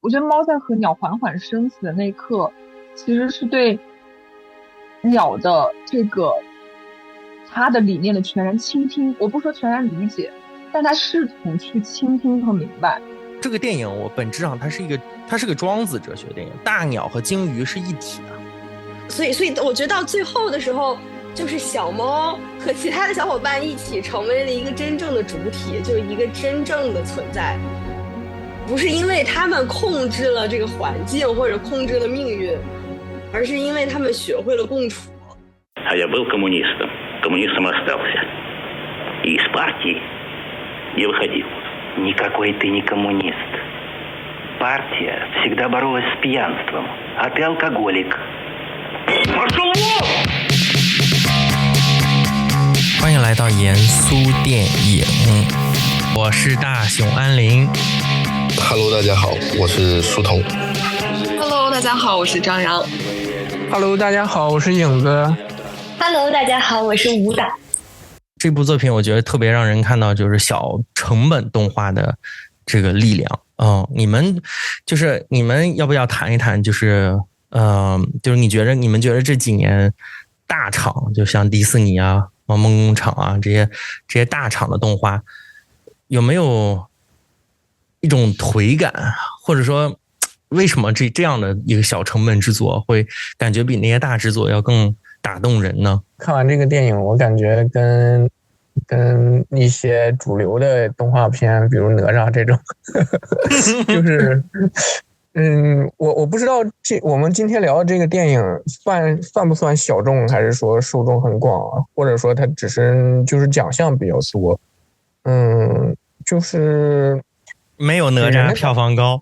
我觉得猫在和鸟缓缓升起的那一刻，其实是对鸟的这个它的理念的全然倾听。我不说全然理解，但它试图去倾听和明白。这个电影我本质上它是个庄子哲学电影，大鸟和鲸鱼是一体的。所以我觉得到最后的时候，就是小猫和其他的小伙伴一起成为了一个真正的主体，就是一个真正的存在，不是因为他们控制了这个环境或者控制了命运，而是因为他们学会了共处。Я был коммунистом. Коммунистом остался. И из партии не выходил. Никакой ты не коммунист. Партия всегда боролась с пьянством, а ты алкоголик. Пошел вон! 欢迎来到严肃电影，我是大熊安林。Hello， 大家好，我是书童。Hello， 大家好，我是张扬。Hello， 大家好，我是影子。Hello， 大家好，我是武打。这部作品我觉得特别让人看到就是小成本动画的这个力量。你们要不要谈一谈？就是你们觉得这几年大厂，就像迪士尼啊、梦工厂啊这些大厂的动画，有没有一种颓感，或者说为什么这样的一个小成本制作会感觉比那些大制作要更打动人呢？看完这个电影，我感觉跟一些主流的动画片，比如哪吒这种，就是我不知道我们今天聊的这个电影算不算小众，还是说受众很广啊？或者说它只是就是奖项比较多？就是没有哪吒票房高。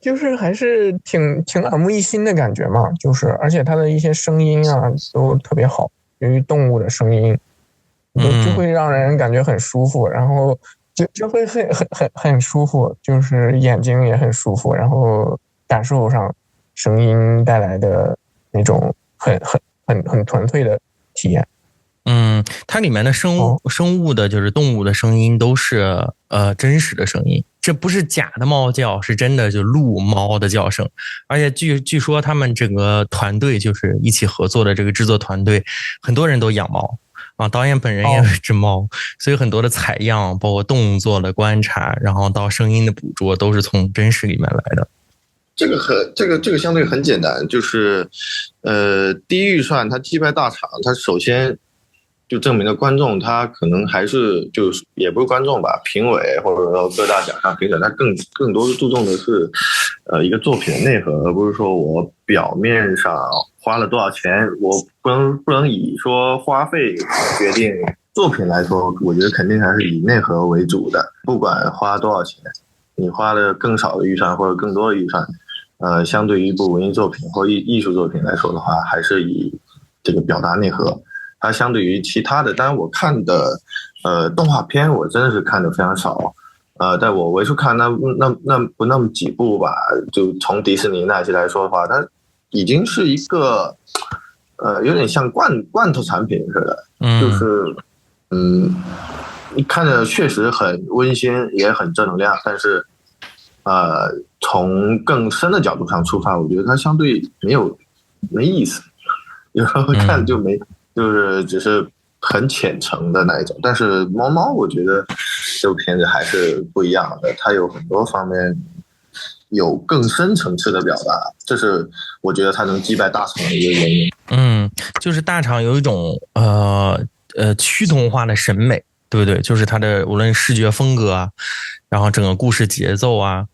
就是还是挺耳目一新的感觉嘛，就是而且它的一些声音啊都特别好，由于动物的声音就会让人感觉很舒服，然后就会很舒服，就是眼睛也很舒服，然后感受上声音带来的那种很纯粹的体验。它里面的生物的就是动物的声音都是真实的声音，这不是假的猫叫，是真的就鹿猫的叫声。而且据说他们整个团队就是一起合作的这个制作团队，很多人都养猫啊，导演本人也有一只猫，所以很多的采样，包括动作的观察，然后到声音的捕捉，都是从真实里面来的。这个相对很简单，就是低预算它击败大厂，它首先就证明了观众他可能还是就是也不是观众吧，评委或者说各大奖项评审，他更多注重的是一个作品的内核，而不是说我表面上花了多少钱，我不能以说花费决定作品来说，我觉得肯定还是以内核为主的，不管花多少钱，你花了更少的预算或者更多的预算，相对于一部文艺作品或艺术作品来说的话，还是以这个表达内核。它相对于其他的，当然我看的动画片我真的是看的非常少，但我为数看那么几部吧，就从迪士尼那些来说的话，它已经是一个有点像罐头产品似的，就是你看着确实很温馨也很正能量，但是从更深的角度上出发，我觉得它相对没意思，有时候看就没。就是只是很浅层的那一种，但是猫我觉得这部片子还是不一样的，它有很多方面有更深层次的表达，这是我觉得它能击败大厂的一个原因。就是大厂有一种趋同化的审美，对不对？就是它的无论视觉风格啊，然后整个故事节奏啊，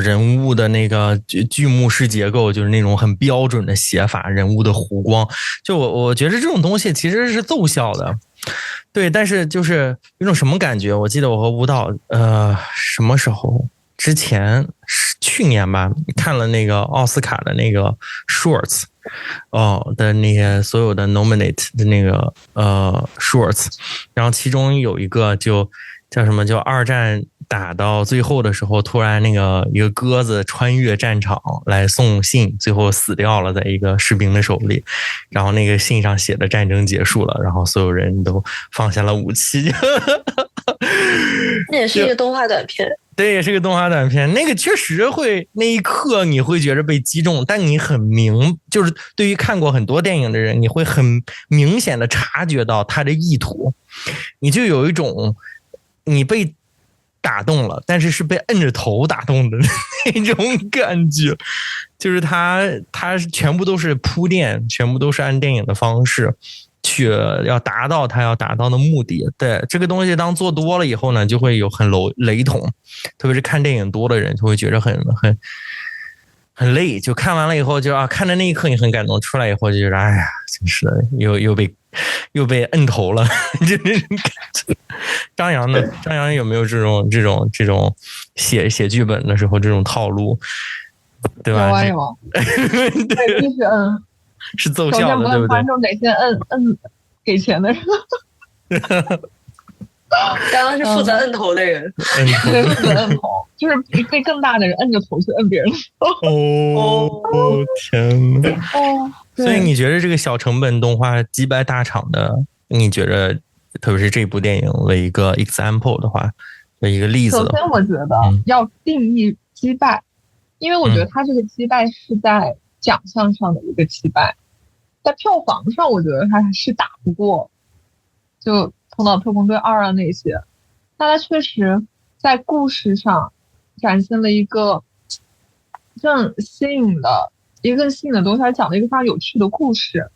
人物的那个剧目式结构，就是那种很标准的写法，人物的弧光，就我觉得这种东西其实是奏效的，对。但是就是有种什么感觉？我记得我和舞蹈什么时候之前去年吧，看了那个奥斯卡的那个 shorts 的那些所有的 nominate 的那个shorts，然后其中有一个就叫什么叫二战打到最后的时候，突然那个一个鸽子穿越战场来送信，最后死掉了，在一个士兵的手里。然后那个信上写的战争结束了，然后所有人都放下了武器。那也是一个动画短片。对，也是个动画短片。那个确实会，那一刻你会觉得被击中，但你就是对于看过很多电影的人，你会很明显的察觉到他的意图，你就有一种你被打动了，但是被摁着头打动的那种感觉，就是他全部都是铺垫，全部都是按电影的方式去要达到他要达到的目的。对，这个东西当做多了以后呢，就会有很雷同，特别是看电影多的人就会觉得很累，就看完了以后就看着那一刻你很感动，出来以后就觉得哎呀，真是的，又被摁头了，就那种感觉。张扬呢？张扬有没有这种写剧本的时候这种套路？对吧？有啊，对，必须摁，是奏效的，对不对？观众得先摁给钱的人。刚刚是负责摁头的人，对，负责摁头，就是被更大的人摁着头去摁别人。哦，天哪！哦，所以你觉得这个小成本动画击败大厂的，你觉得特别是这部电影为一个 example 的话，的一个例子的话，首先我觉得要定义击败，因为我觉得它这个击败是在奖项上的一个击败，在票房上我觉得它是打不过就头脑特工队2啊那些，但它确实在故事上展现了一个更新颖的东西，它讲了一个非常有趣的故事。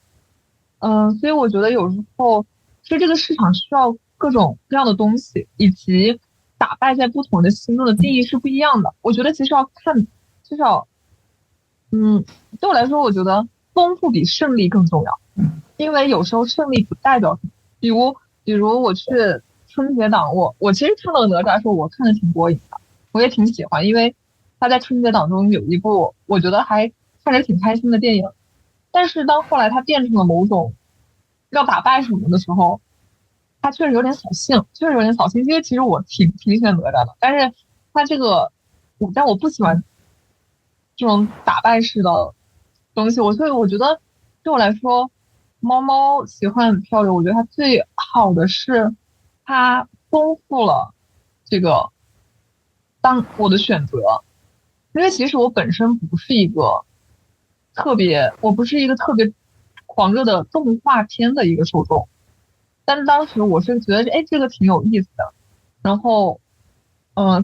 所以我觉得有时候其实这个市场需要各种各样的东西，以及打败在不同的心中的定义是不一样的。我觉得其实要看，至少对我来说，我觉得丰富比胜利更重要，因为有时候胜利不代表什么。比如我去春节档，我其实看到哪吒的时候，我看的挺过瘾的，我也挺喜欢，因为他在春节档中有一部我觉得还看着挺开心的电影。但是当后来他变成了某种要打败什么的时候，他确实有点扫兴，因为其实我挺喜欢哪吒的，但是他这个但我不喜欢这种打败式的东西，所以我觉得对我来说，猫猫奇幻漂流，我觉得它最好的是它丰富了这个当我的选择，因为其实我本身不是一个特别狂热的动画片的一个受众，但是当时我是觉得这个挺有意思的，然后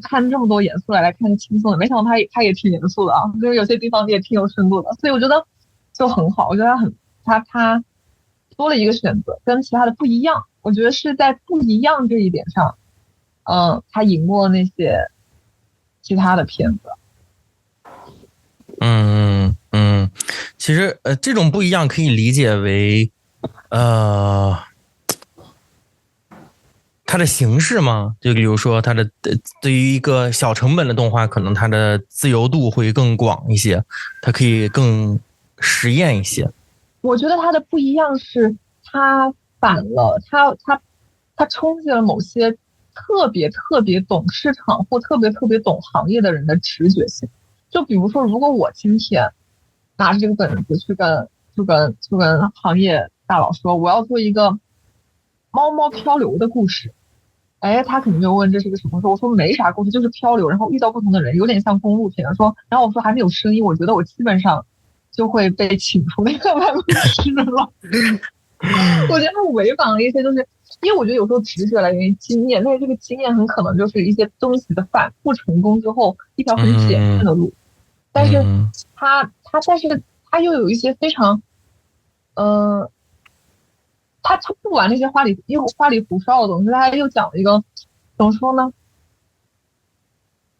看这么多严肃来看个轻松的，没想到它也挺严肃的啊，就是有些地方也挺有深度的，所以我觉得就很好，我觉得它多了一个选择，跟其他的不一样，我觉得是在不一样这一点上，它赢过那些其他的片子。其实这种不一样可以理解为它的形式吗？就比如说它的对于一个小成本的动画，可能它的自由度会更广一些，它可以更实验一些。我觉得它的不一样是它反了，它冲击了某些特别懂市场或特别懂行业的人的直觉性。就比如说，如果我今天拿着这个本子去跟行业大佬说我要做一个猫猫漂流的故事，他肯定就问这是个什么事，我说没啥故事，就是漂流，然后遇到不同的人，有点像公路片。然后我说还没有声音，我觉得我基本上就会被请出那个办公室了。我觉得它违反了一些，就是因为我觉得有时候直觉来源于经验，但是这个经验很可能就是一些东西的反复成功之后一条很简单的路，但是它又有一些非常他不玩那些花里胡哨的东西，他又讲了一个怎么说呢？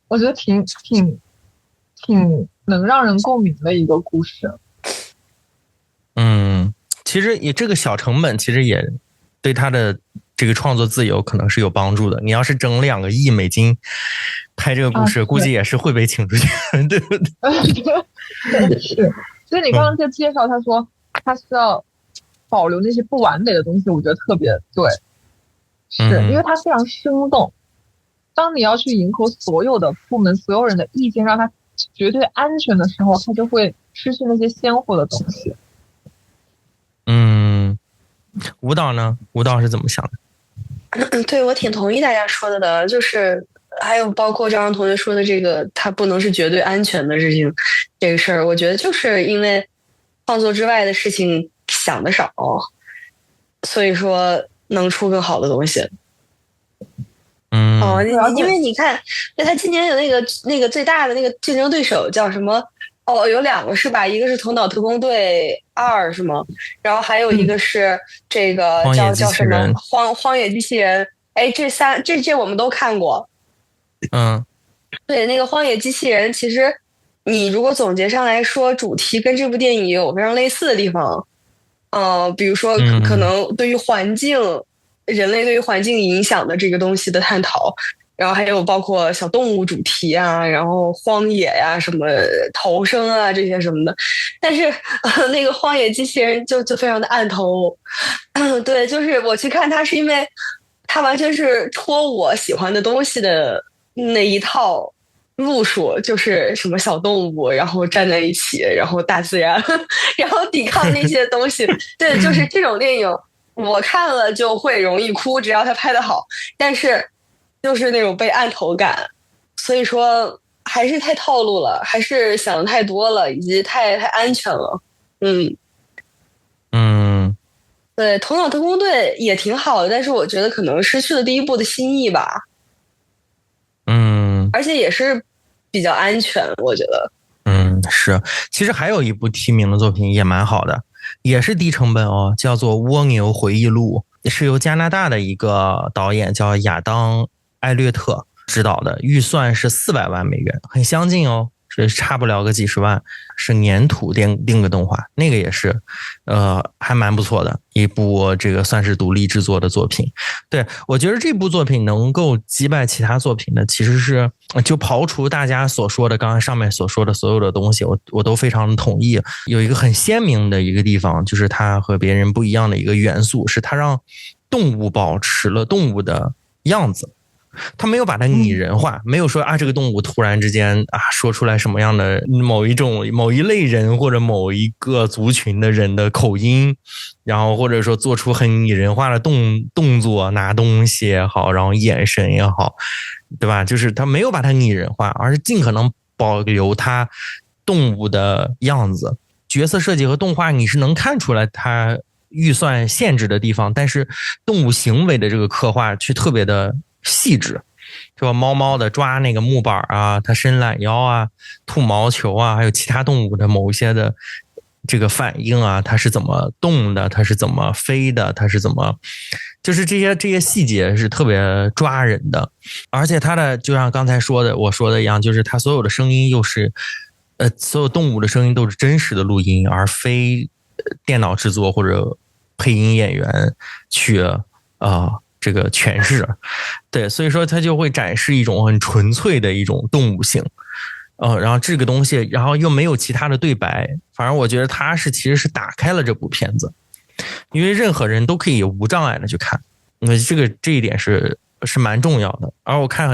我觉得挺能让人共鸣的一个故事。其实也这个小成本，其实也对他的这个创作自由可能是有帮助的。你要是整2个亿美金拍这个故事，估计也是会被请出去，对不对？是。所以你刚刚在介绍，他说他需要保留那些不完美的东西，我觉得特别对，是因为它非常生动，当你要去迎合所有的部门、所有人的意见，让它绝对安全的时候，它就会失去那些鲜活的东西。舞蹈呢？舞蹈是怎么想的？对，我挺同意大家说的，就是还有包括张同学说的这个，它不能是绝对安全的事情，这个事儿，我觉得就是因为创作之外的事情想的少，所以说能出更好的东西。因为你看，他今年有那个最大的那个竞争对手叫什么？哦，有2个是吧？一个是《头脑特工队2》是吗？然后还有一个是这个叫什么《荒野机器人》？哎，这我们都看过。对，那个《荒野机器人》，其实你如果总结上来说，主题跟这部电影有非常类似的地方。比如说可能对于环境。人类对于环境影响的这个东西的探讨，然后还有包括小动物主题啊，然后荒野呀、什么逃生啊这些什么的，但是那个荒野机器人就非常的暗头，对，就是我去看它是因为它完全是戳我喜欢的东西的那一套路数，就是什么小动物，然后站在一起，然后大自然，然后抵抗那些东西，对，就是这种电影。我看了就会容易哭，只要他拍得好，但是就是那种被按头感，所以说还是太套路了，还是想的太多了，以及太安全了。对，头脑特工队也挺好的，但是我觉得可能失去了第一部的新意吧。而且也是比较安全，我觉得。是，其实还有一部提名的作品也蛮好的。也是低成本哦，叫做《蜗牛回忆录》，是由加拿大的一个导演叫亚当·艾略特执导的，预算是400万美元，很相近哦，是差不了个几十万，是粘土定格动画，那个也是还蛮不错的一部，这个算是独立制作的作品。对，我觉得这部作品能够击败其他作品的，其实是就刨除大家所说的刚刚上面所说的所有的东西，我都非常同意。有一个很鲜明的一个地方，就是它和别人不一样的一个元素，是它让动物保持了动物的样子，他没有把它拟人化，没有说啊这个动物突然之间啊说出来什么样的某一类人或者某一个族群的人的口音，然后或者说做出很拟人化的动作，拿东西也好，然后眼神也好，对吧？就是他没有把它拟人化，而是尽可能保留它动物的样子。角色设计和动画你是能看出来它预算限制的地方，但是动物行为的这个刻画却特别的细致，是吧？猫的抓那个木板啊，它伸懒腰啊，吐毛球啊，还有其他动物的某一些的这个反应啊，它是怎么动的，它是怎么飞的，它是怎么，就是这些细节是特别抓人的。而且它的就像刚才我说的一样，就是它所有的声音又是所有动物的声音都是真实的录音，而非电脑制作或者配音演员去这个诠释。对，所以说它就会展示一种很纯粹的一种动物性。然后这个东西，然后又没有其他的对白，反正我觉得它其实是打开了这部片子，因为任何人都可以无障碍的去看，这一点是蛮重要的。而我看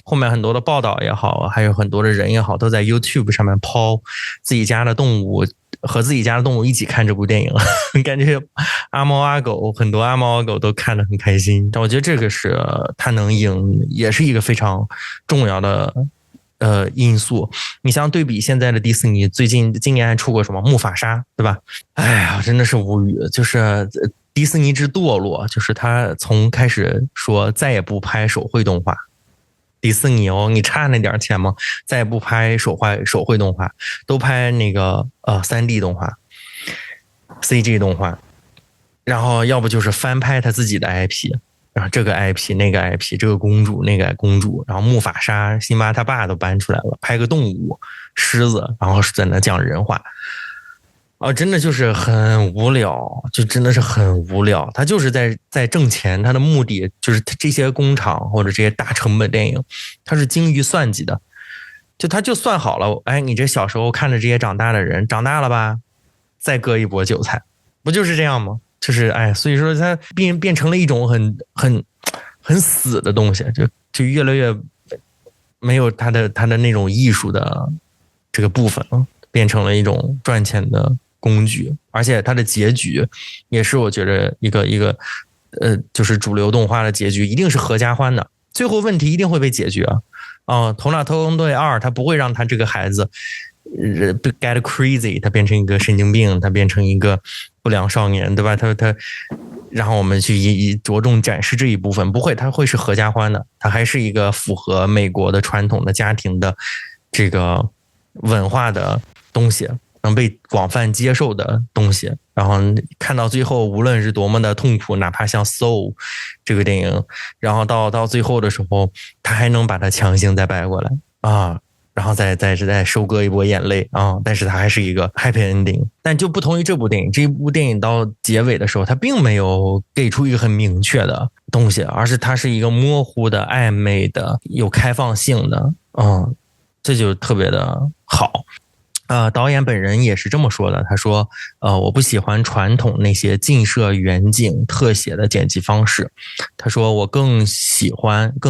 后面很多的报道也好，还有很多的人也好，都在 YouTube 上面抛自己家的动物和自己家的动物一起看这部电影，感觉阿猫阿狗很多阿猫阿狗都看得很开心。但我觉得这个是它能赢，也是一个非常重要的因素。你像对比现在的迪士尼，今年还出过什么木法沙，对吧？哎呀，真的是无语，就是迪士尼之堕落，就是他从开始说再也不拍手绘动画，迪士尼你差那点钱吗？再也不拍手绘动画，都拍那个3D 动画 CG 动画，然后要不就是翻拍他自己的 IP， 然后这个 IP 那个 IP， 这个公主那个公主，然后木法沙辛巴他爸都搬出来了，拍个动物狮子，然后在那讲人话。真的就是很无聊，就真的是很无聊。他就是在挣钱，他的目的就是这些工厂或者这些大成本电影，他是精于算计的。他就算好了，哎，你这小时候看着这些长大的人，长大了吧，再割一波韭菜，不就是这样吗？就是所以说他变成了一种很死的东西，就越来越没有它的那种艺术的这个部分了，变成了一种赚钱的工具，而且它的结局也是我觉得一个就是主流动画的结局一定是合家欢的，最后问题一定会被解决头脑特工队2他不会让他这个孩子get crazy， 他变成一个神经病，他变成一个不良少年，对吧？他然后我们去着重展示这一部分，不会，他会是合家欢的，他还是一个符合美国的传统的家庭的这个文化的东西，能被广泛接受的东西。然后看到最后，无论是多么的痛苦，哪怕像 Soul 这个电影，然后到最后的时候，他还能把它强行再掰过来然后再收割一波眼泪但是它还是一个 happy ending。 但就不同于这部电影，这部电影到结尾的时候，它并没有给出一个很明确的东西，而是它是一个模糊的、暧昧的、有开放性的这就特别的好。导演本人也是这么说的，他说我不喜欢传统那些近摄、远景、特写的剪辑方式，他说我更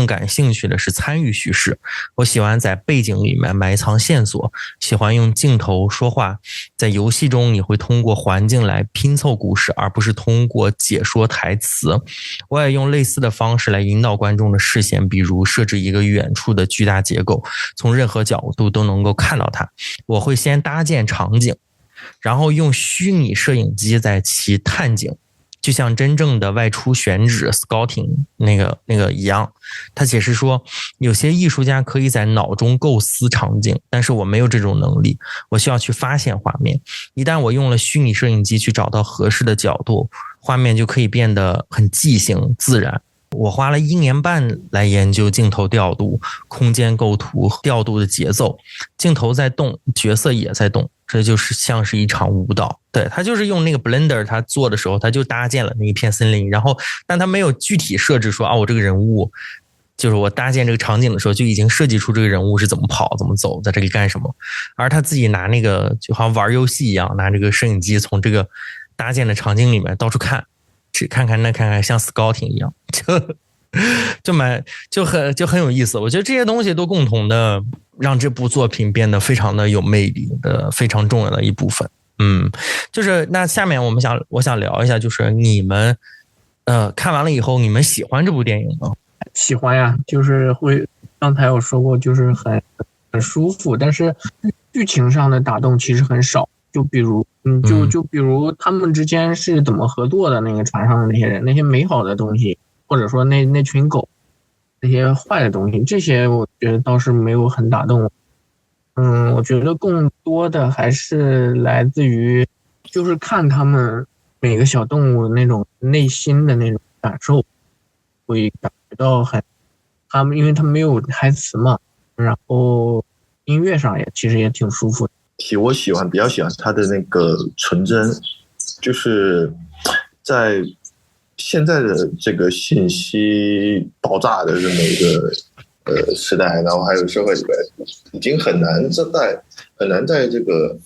感兴趣的是参与叙事，我喜欢在背景里面埋藏线索，喜欢用镜头说话，在游戏中你会通过环境来拼凑故事，而不是通过解说台词。我也用类似的方式来引导观众的视线，比如设置一个远处的巨大结构，从任何角度都能够看到它。我会先搭建场景，然后用虚拟摄影机在其探景，就像真正的外出选址 scouting 那个一样。他解释说，有些艺术家可以在脑中构思场景，但是我没有这种能力，我需要去发现画面。一旦我用了虚拟摄影机去找到合适的角度，画面就可以变得很即兴自然。我花了1年半来研究镜头调度、空间构图、调度的节奏，镜头在动，角色也在动，这就是像是一场舞蹈。对，他就是用那个 Blender 他做的时候，他就搭建了那一片森林，然后但他没有具体设置说我这个人物，就是我搭建这个场景的时候就已经设计出这个人物是怎么跑怎么走，在这里干什么，而他自己拿那个就好像玩游戏一样，拿这个摄影机从这个搭建的场景里面到处看，只看看那看看，像 scouting 一样，就很有意思。我觉得这些东西都共同的让这部作品变得非常的有魅力的非常重要的一部分。就是那下面我想聊一下，就是你们看完了以后，你们喜欢这部电影吗？喜欢呀，就是会刚才有说过，就是很舒服，但是剧情上的打动其实很少。就比如就比如他们之间是怎么合作的，那个船上的那些人，那些美好的东西，或者说那群狗，那些坏的东西，这些我觉得倒是没有很打动我。我觉得更多的还是来自于就是看他们每个小动物那种内心的那种感受，会感觉到他们因为他们没有台词嘛，然后音乐上其实也挺舒服的。我比较喜欢他的那个纯真，就是在现在的这个信息爆炸的这么一个时代，然后还有社会里边，已经很难在这个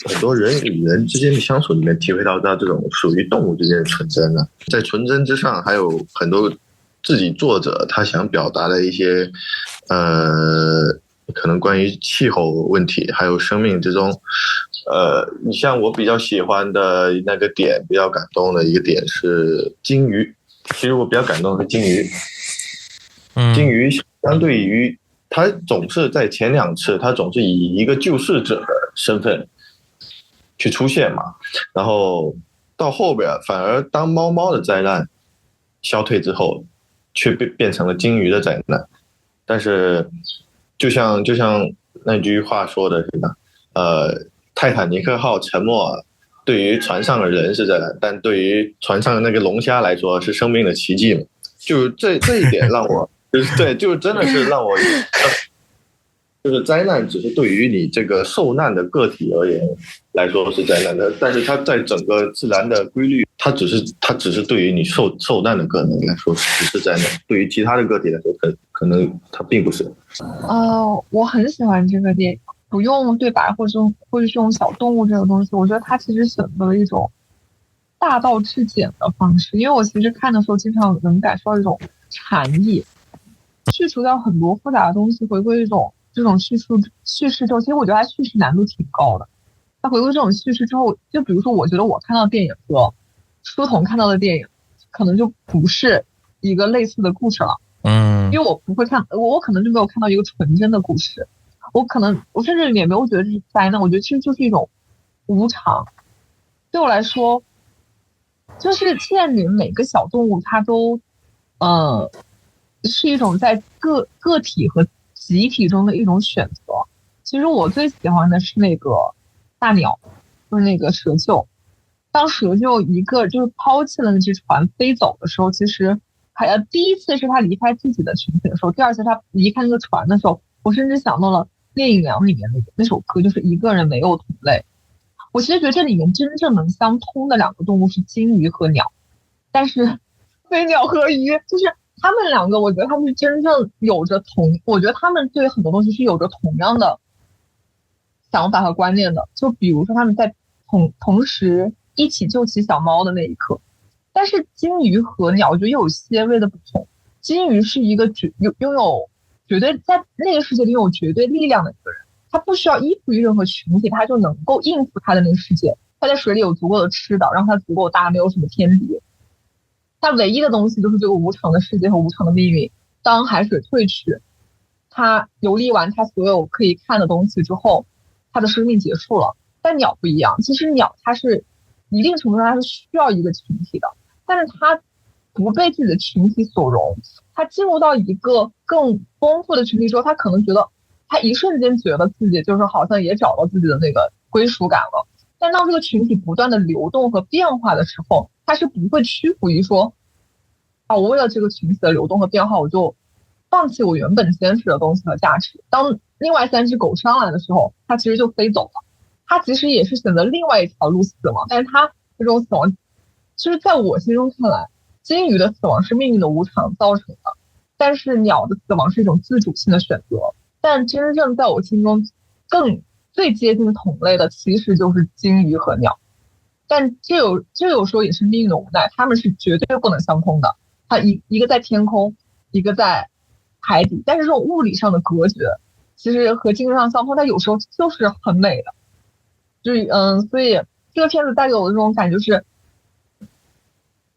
很多人与人之间的相处里面体会到这种属于动物之间的纯真了。在纯真之上，还有很多自己作者他想表达的一些可能关于气候问题，还有生命之中，你像我比较喜欢的那个点，比较感动的一个点是鲸鱼。其实我比较感动的是鲸鱼，鲸鱼相对于他总是在前2次，他总是以一个救世者的身份去出现嘛，然后到后边反而当猫的灾难消退之后，却变成了鲸鱼的灾难。但是就像那句话说的是的，泰坦尼克号沉没对于船上的人是灾难，但对于船上的那个龙虾来说是生命的奇迹嘛。就这一点让我对，就真的是让我就是灾难只是对于你这个受难的个体而言来说是灾难的，但是它在整个自然的规律，它只是对于你受难的个体来说只是灾难，对于其他的个体来说可能它并不是。我很喜欢这个电影，不用对白或者是用小动物这个东西，我觉得它其实选择了一种大道至简的方式，因为我其实看的时候经常能感受到一种禅意，去除掉很多复杂的东西，回归一种这种叙事之后，其实我觉得它叙事难度挺高的。它回归这种叙事之后，就比如说，我觉得我看到电影和书童看到的电影，可能就不是一个类似的故事了。因为我不会看，我可能就没有看到一个纯真的故事，我甚至也没有觉得这是灾难，我觉得其实就是一种无常。对我来说，就是现里每个小动物它都，是一种在个体和集体中的一种选择。其实我最喜欢的是那个大鸟，就是那个蛇鹫。当蛇鹫一个就是抛弃了那只船飞走的时候，其实第一次是他离开自己的群体的时候，第二次他离开那个船的时候，我甚至想到了电影里面那首歌，就是一个人没有同类。我其实觉得这里面真正能相通的两个动物是金鱼和鸟，但是飞鸟和鱼就是他们两个，我觉得他们是真正我觉得他们对很多东西是有着同样的想法和观念的。就比如说他们在同时一起救起小猫的那一刻，但是金鱼和鸟我觉得有些微的不同。金鱼是一个拥有绝对在那个世界里拥有绝对力量的一个人，他不需要依附于任何群体，他就能够应付他的那个世界。他在水里有足够的吃的，然后他足够大，没有什么天敌。他唯一的东西就是这个无常的世界和无常的命运。当海水退去，他游历完他所有可以看的东西之后，他的生命结束了。但鸟不一样，其实鸟它是一定程度上它是需要一个群体的，但是它不被自己的群体所容。他进入到一个更丰富的群体之后，他可能觉得他一瞬间觉得自己就是好像也找到自己的那个归属感了。但当这个群体不断的流动和变化的时候，他是不会屈服于说我为了这个群体的流动和变化，我就放弃我原本坚持的东西和价值。当另外3只狗上来的时候，他其实就飞走了。他其实也是选择另外一条路死亡，但是他这种死亡就是在我心中看来，金鱼的死亡是命运的无常造成的，但是鸟的死亡是一种自主性的选择。但真正在我心中最接近同类的其实就是金鱼和鸟，但这有时候也是命运的无奈，他们是绝对不能相通的。它一个在天空，一个在海底，但是这种物理上的隔绝其实和精神上相通，它有时候就是很美的。就是所以这个片子带给我的这种感觉是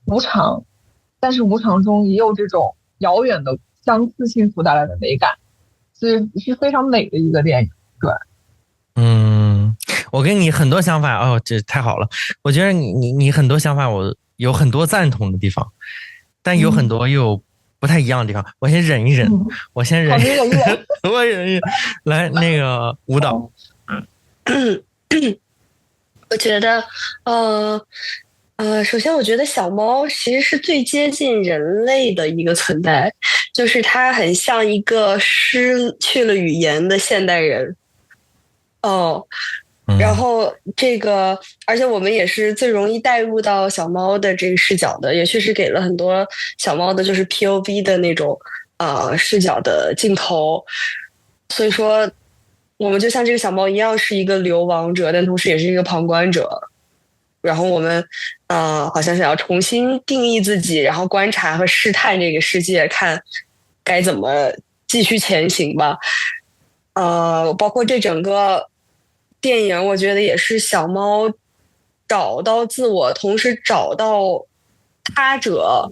无常，但是无常中也有这种遥远的相似性所带来的美感，所以是非常美的一个电影。对，我跟你很多想法这太好了。我觉得你很多想法我有很多赞同的地方，但有很多又不太一样的地方。我先忍一忍，我先忍一忍，我忍一忍。来，那个舞蹈，我觉得，首先我觉得小猫其实是最接近人类的一个存在，就是它很像一个失去了语言的现代人。然后这个，而且我们也是最容易带入到小猫的这个视角的，也确实给了很多小猫的就是 POV 的那种视角的镜头。所以说我们就像这个小猫一样是一个流亡者，但同时也是一个旁观者。然后我们好像想要重新定义自己，然后观察和试探这个世界，看该怎么继续前行吧。包括这整个电影，我觉得也是小猫找到自我，同时找到他者，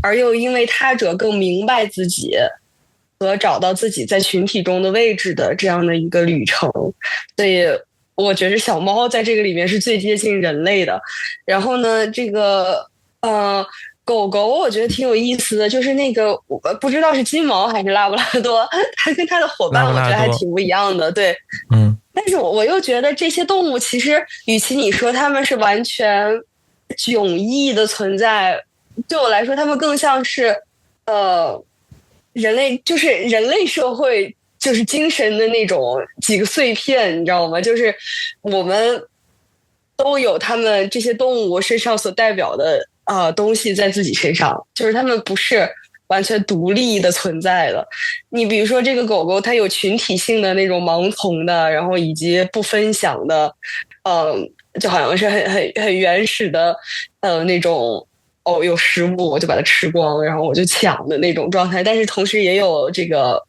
而又因为他者更明白自己和找到自己在群体中的位置的这样的一个旅程。所以我觉得小猫在这个里面是最接近人类的。然后呢，这个狗狗我觉得挺有意思的，就是那个我不知道是金毛还是拉布拉多，它跟它的伙伴我觉得还挺不一样的。对，但是我又觉得这些动物其实与其你说它们是完全迥异的存在，对我来说它们更像是人类，就是人类社会就是精神的那种几个碎片，你知道吗？就是我们都有他们这些动物身上所代表的东西在自己身上，就是他们不是完全独立的存在的。你比如说这个狗狗，它有群体性的那种盲从的，然后以及不分享的，就好像是很原始的，那种有食物我就把它吃光，然后我就抢的那种状态。但是同时也有这个，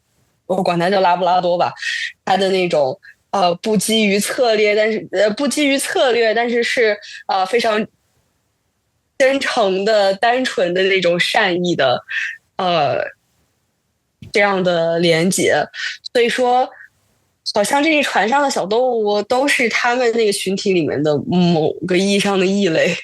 我管它叫拉布拉多吧，它的那种不基于策略，但是是非常真诚的、单纯的那种善意的，这样的连结。所以说，好像这些船上的小动物都是他们那个群体里面的某个意义上的异类。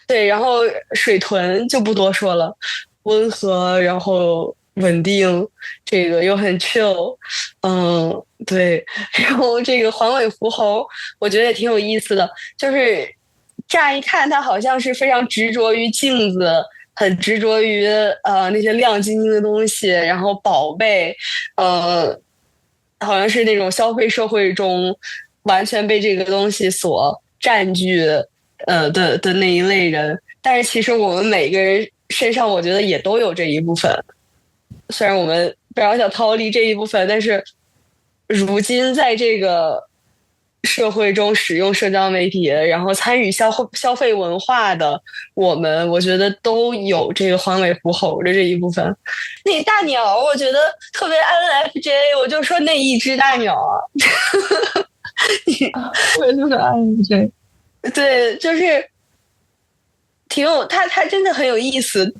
对，然后水豚就不多说了，温和，然后稳定，这个又很 chill， 对。然后这个黄尾狐猴，我觉得也挺有意思的，就是乍一看它好像是非常执着于镜子，很执着于那些亮晶晶的东西，然后宝贝，好像是那种消费社会中完全被这个东西所占据的那一类人。但是其实我们每个人身上，我觉得也都有这一部分。虽然我们比较想逃离这一部分，但是如今在这个社会中使用社交媒体，然后参与消费文化的我觉得都有这个黄尾狐猴的这一部分。那大鸟，我觉得特别 INFJ， 我就说那一只大鸟啊，我也就是 INFJ， 对，就是挺有它真的很有意思。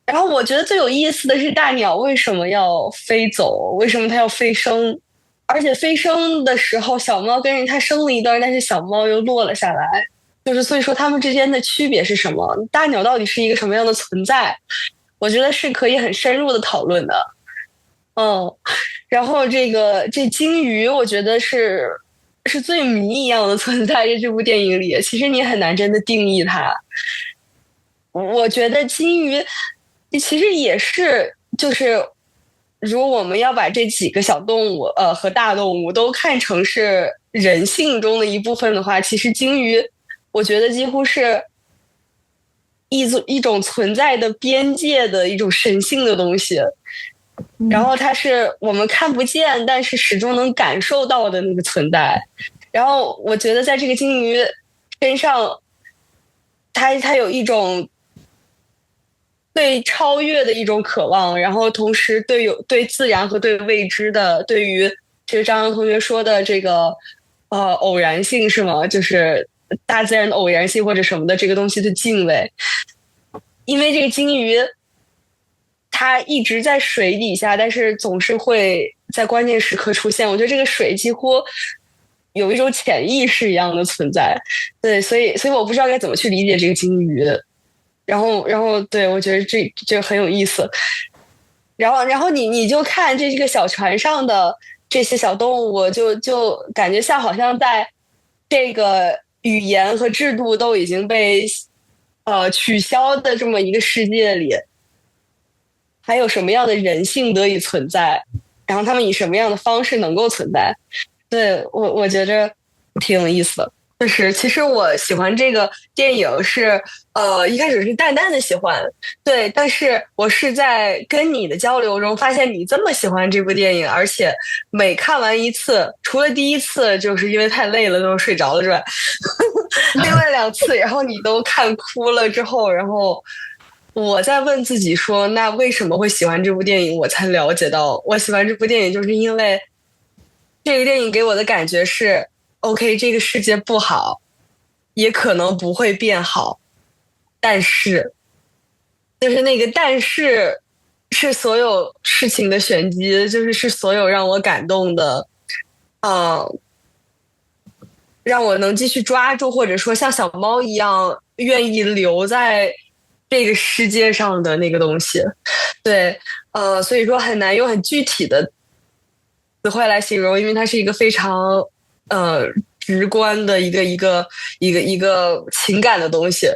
然后我觉得最有意思的是大鸟为什么要飞走，为什么它要飞升，而且飞升的时候小猫跟着它升了一段，但是小猫又落了下来，就是所以说它们之间的区别是什么，大鸟到底是一个什么样的存在，我觉得是可以很深入的讨论的。然后这鲸鱼我觉得是最谜一样的存在，在这部电影里其实你很难真的定义它。我觉得鲸鱼其实也是，就是如果我们要把这几个小动物和大动物都看成是人性中的一部分的话，其实鲸鱼我觉得几乎是一种存在的边界的一种神性的东西。然后它是我们看不见但是始终能感受到的那个存在。然后我觉得在这个鲸鱼身上，它有一种对超越的一种渴望，然后同时对自然和对未知的，对于这个张扬同学说的这个偶然性是吗？就是大自然的偶然性或者什么的这个东西的敬畏。因为这个鲸鱼它一直在水底下，但是总是会在关键时刻出现。我觉得这个水几乎有一种潜意识一样的存在。对，所以我不知道该怎么去理解这个鲸鱼。然后对，我觉得这很有意思。然后你就看这个小船上的这些小动物，就感觉像好像在这个语言和制度都已经被取消的这么一个世界里，还有什么样的人性得以存在，然后他们以什么样的方式能够存在。对，我觉着挺有意思的。就是其实我喜欢这个电影是一开始是淡淡的喜欢，对，但是我是在跟你的交流中发现你这么喜欢这部电影，而且每看完一次，除了第一次就是因为太累了都睡着了之外，另外2次然后你都看哭了之后，然后我在问自己说，那为什么会喜欢这部电影？我才了解到我喜欢这部电影就是因为这个电影给我的感觉是OK， 这个世界不好，也可能不会变好，但是，就是那个但是，是所有事情的玄机，是所有让我感动的，让我能继续抓住，或者说像小猫一样愿意留在这个世界上的那个东西。对，所以说很难用很具体的词汇来形容，因为它是一个非常直观的一个情感的东西。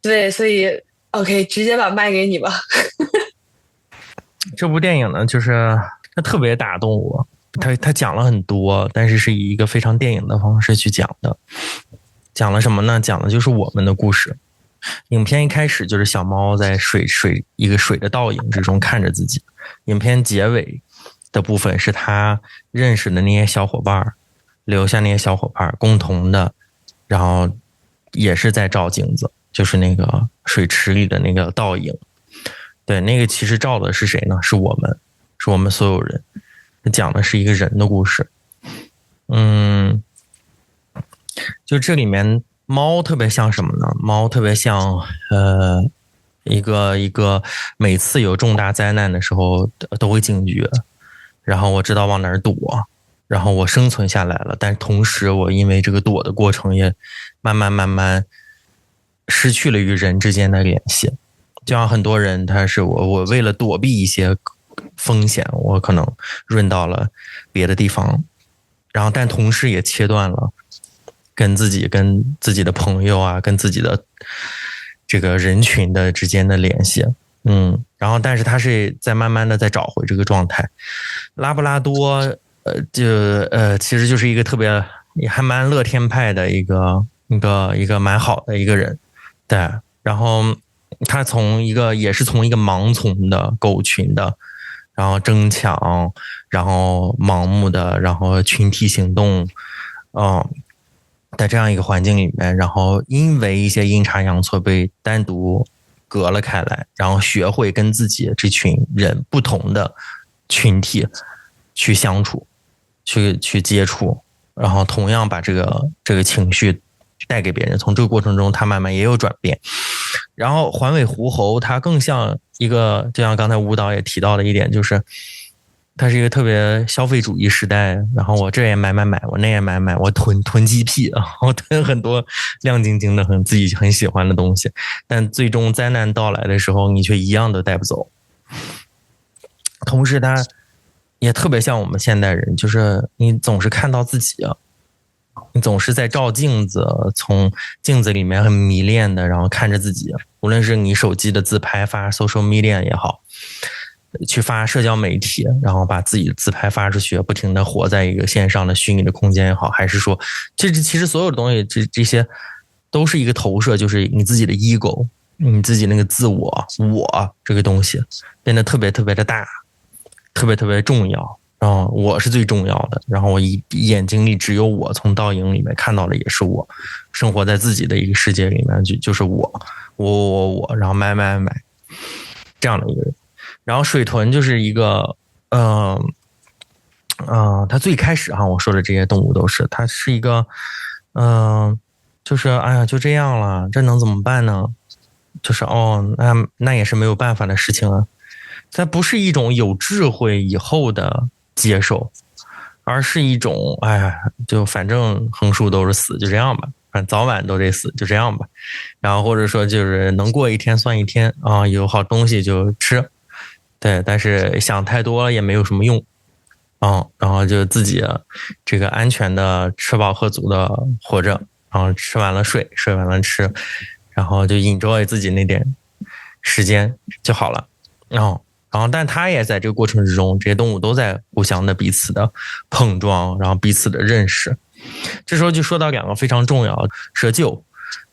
对，所以 OK， 直接把麦给你吧。这部电影呢，就是它特别打动我，它讲了很多，但是以一个非常电影的方式去讲的。讲了什么呢？讲的就是我们的故事，影片一开始就是小猫在一个水的倒影之中看着自己，影片结尾的部分是他认识的那些小伙伴，留下那些小伙伴共同的，然后也是在照镜子，就是那个水池里的那个倒影。对，那个其实照的是谁呢？是我们所有人，讲的是一个人的故事。就这里面猫特别像什么呢？猫特别像一个每次有重大灾难的时候都会警觉，然后我知道往哪儿躲，然后我生存下来了，但同时我因为这个躲的过程也慢慢失去了与人之间的联系。就像很多人他是我为了躲避一些风险，我可能润到了别的地方，然后但同时也切断了跟自己的朋友啊，跟自己的这个人群的之间的联系。然后但是他是在慢慢的在找回这个状态。拉布拉多其实就是一个特别也还蛮乐天派的一个蛮好的一个人。对，然后他也是从一个盲从的狗群的，然后争抢，然后盲目的，然后群体行动，在这样一个环境里面，然后因为一些阴差阳错被单独隔了开来，然后学会跟自己这群人不同的群体去相处，去接触，然后同样把这个情绪带给别人。从这个过程中他慢慢也有转变。然后环尾狐猴它更像一个，就像刚才舞蹈也提到的一点，就是它是一个特别消费主义时代，然后我这也买，我那也买，我囤积癖，我囤很多亮晶晶的自己很喜欢的东西，但最终灾难到来的时候你却一样都带不走。同时它也特别像我们现代人，就是你总是看到自己，你总是在照镜子，从镜子里面很迷恋的，然后看着自己，无论是你手机的自拍发 social media 也好，去发社交媒体，然后把自己的自拍发出去，不停的活在一个线上的虚拟的空间也好，还是说其实所有的东西这些都是一个投射，就是你自己的 ego， 你自己那个自我这个东西变得特别特别的大，特别特别重要，然后我是最重要的，然后我眼睛里只有我，从倒影里面看到的也是我，生活在自己的一个世界里面就是我，然后买这样的一个人。然后水豚就是一个它最开始我说的这些动物都是，它是一个就是哎呀就这样了，这能怎么办呢？就是那也是没有办法的事情啊。它不是一种有智慧以后的接受，而是一种就反正横竖都是死，就这样吧，反正早晚都得死，就这样吧。然后或者说就是能过一天算一天有好东西就吃，对，但是想太多了也没有什么用然后就自己这个安全的吃饱喝足的活着，然后吃完了睡，睡完了吃，然后就 enjoy 自己那点时间就好了。然后但它也在这个过程之中，这些动物都在互相的彼此的碰撞，然后彼此的认识。这时候就说到两个非常重要，蛇鹫，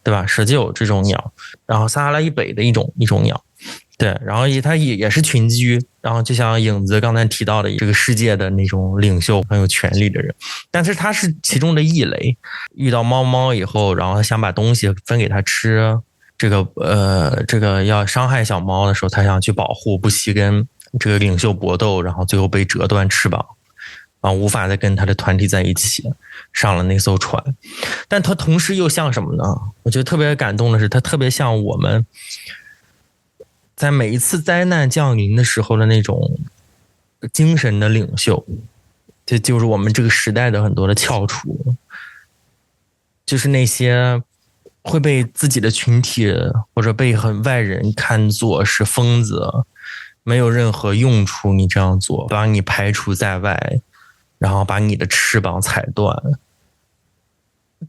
对吧？蛇鹫这种鸟，然后撒哈拉以北的一种鸟，对，然后它也是群居，然后就像影子刚才提到的这个世界的那种领袖，很有权力的人，但是他是其中的异类，遇到猫以后，然后想把东西分给他吃，这个要伤害小猫的时候，他想去保护，不惜跟这个领袖搏斗，然后最后被折断翅膀，无法再跟他的团体在一起，上了那艘船。但他同时又像什么呢？我觉得特别感动的是，他特别像我们在每一次灾难降临的时候的那种精神的领袖，这就是我们这个时代的很多的翘楚，就是那些会被自己的群体或者被外人看作是疯子，没有任何用处，你这样做把你排除在外，然后把你的翅膀踩断。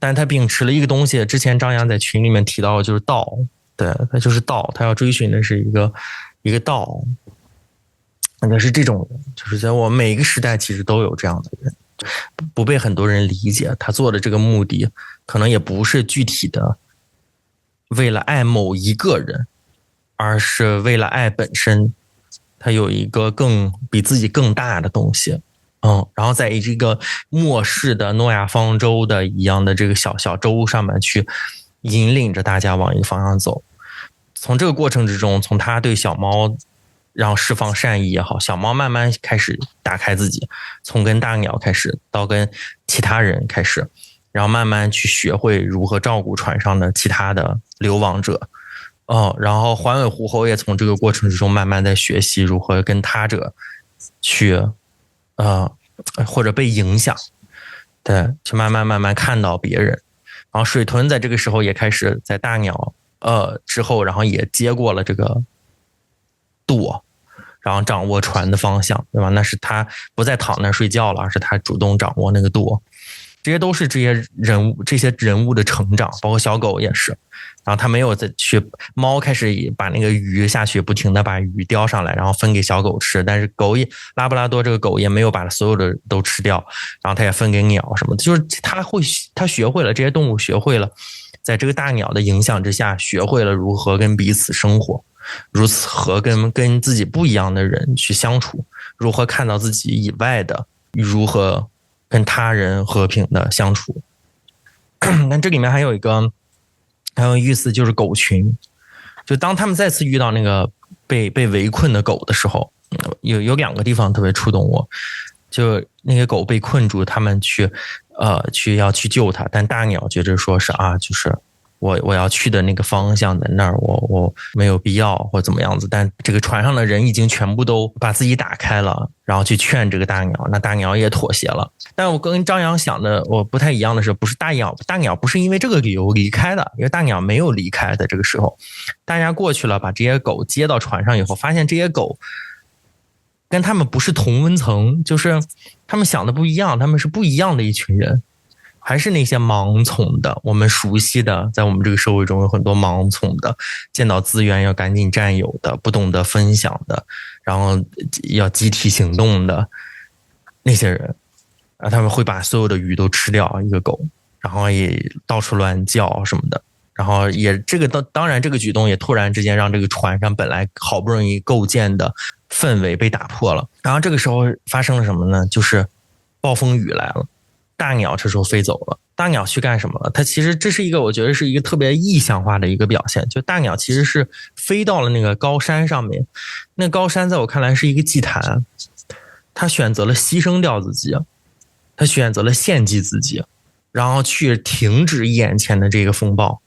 但他秉持了一个东西，之前张扬在群里面提到的就是道，对，他就是道，他要追寻的是一个道。那是这种人，就是在我们每一个时代其实都有这样的人，不被很多人理解，他做的这个目的可能也不是具体的为了爱某一个人，而是为了爱本身，它有一个比自己更大的东西。然后在这个末世的诺亚方舟的一样的这个小小舟上面去引领着大家往一个方向走。从这个过程之中，从他对小猫然后释放善意也好，小猫慢慢开始打开自己，从跟大鸟开始到跟其他人开始，然后慢慢去学会如何照顾船上的其他的流亡者。然后环尾狐猴也从这个过程之中慢慢在学习如何跟他者去或者被影响，对，去慢慢看到别人。然后水豚在这个时候也开始在大鸟之后，然后也接过了这个舵，然后掌握船的方向，对吧？那是他不再躺那睡觉了，而是他主动掌握那个舵。这些都是这些人物的成长，包括小狗也是。然后他没有再去，猫开始把那个鱼下去，不停的把鱼叼上来，然后分给小狗吃。但是拉布拉多这个狗也没有把所有的都吃掉，然后它也分给鸟什么的。就是它学会了，这些动物学会了，在这个大鸟的影响之下，学会了如何跟彼此生活，如何跟自己不一样的人去相处，如何看到自己以外的，如何跟他人和平的相处。但这里面还有一个很有意思，就是狗群。就当他们再次遇到那个被围困的狗的时候，有两个地方特别触动我。就那个狗被困住，他们要去救它，但大鸟觉得说是就是我要去的那个方向在那儿，我没有必要或怎么样子。但这个船上的人已经全部都把自己打开了，然后去劝这个大鸟，那大鸟也妥协了。但我跟张扬想的我不太一样的是，不是大鸟不是因为这个理由离开的，因为大鸟没有离开的。这个时候大家过去了，把这些狗接到船上以后，发现这些狗跟他们不是同温层，就是他们想的不一样，他们是不一样的一群人。还是那些盲从的，我们熟悉的，在我们这个社会中有很多盲从的，见到资源要赶紧占有的，不懂得分享的，然后要集体行动的那些人他们会把所有的鱼都吃掉，一个狗，然后也到处乱叫什么的。然后也这个当然这个举动也突然之间让这个船上本来好不容易构建的氛围被打破了。然后这个时候发生了什么呢？就是暴风雨来了。大鸟这时候飞走了。大鸟去干什么了？它其实这是一个我觉得是一个特别意象化的一个表现。就大鸟其实是飞到了那个高山上面，那高山在我看来是一个祭坛，它选择了牺牲掉自己，它选择了献祭自己，然后去停止眼前的这个风暴。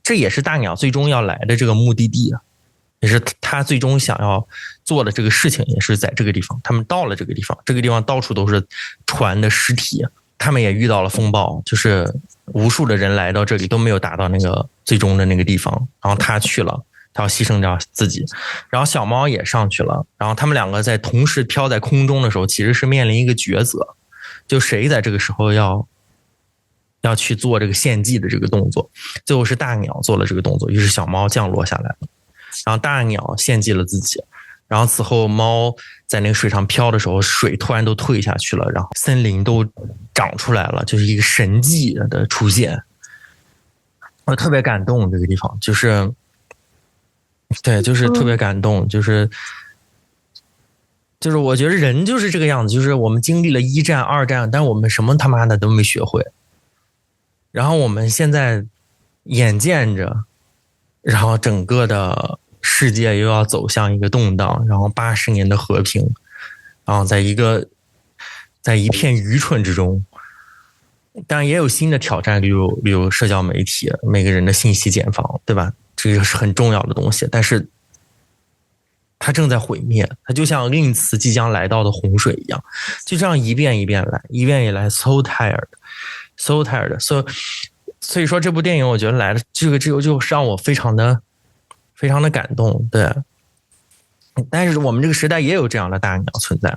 这也是大鸟最终要来的这个目的地，也是他最终想要做的这个事情，也是在这个地方。他们到了这个地方，这个地方到处都是船的尸体，他们也遇到了风暴，就是无数的人来到这里都没有达到那个最终的那个地方，然后他去了，他要牺牲掉自己，然后小猫也上去了，然后他们两个在同时飘在空中的时候，其实是面临一个抉择，就谁在这个时候要去做这个献祭的这个动作。最后是大鸟做了这个动作，于是小猫降落下来了，然后大鸟献祭了自己，然后此后猫在那个水上飘的时候，水突然都退下去了，然后森林都长出来了，就是一个神迹的出现。我特别感动，这个地方就是对，就是特别感动，就是我觉得人就是这个样子，就是我们经历了1战2战，但我们什么他妈的都没学会，然后我们现在眼见着，然后整个的世界又要走向一个动荡，然后80年的和平，然后在一片愚蠢之中，当然也有新的挑战，例如社交媒体，每个人的信息茧房，对吧？这个是很重要的东西，但是它正在毁灭，它就像另一次即将来到的洪水一样，就这样一遍一遍来，一遍一来 ，so tired。所以说这部电影我觉得来的这个就让我非常的感动，对。但是我们这个时代也有这样的大鸟存在，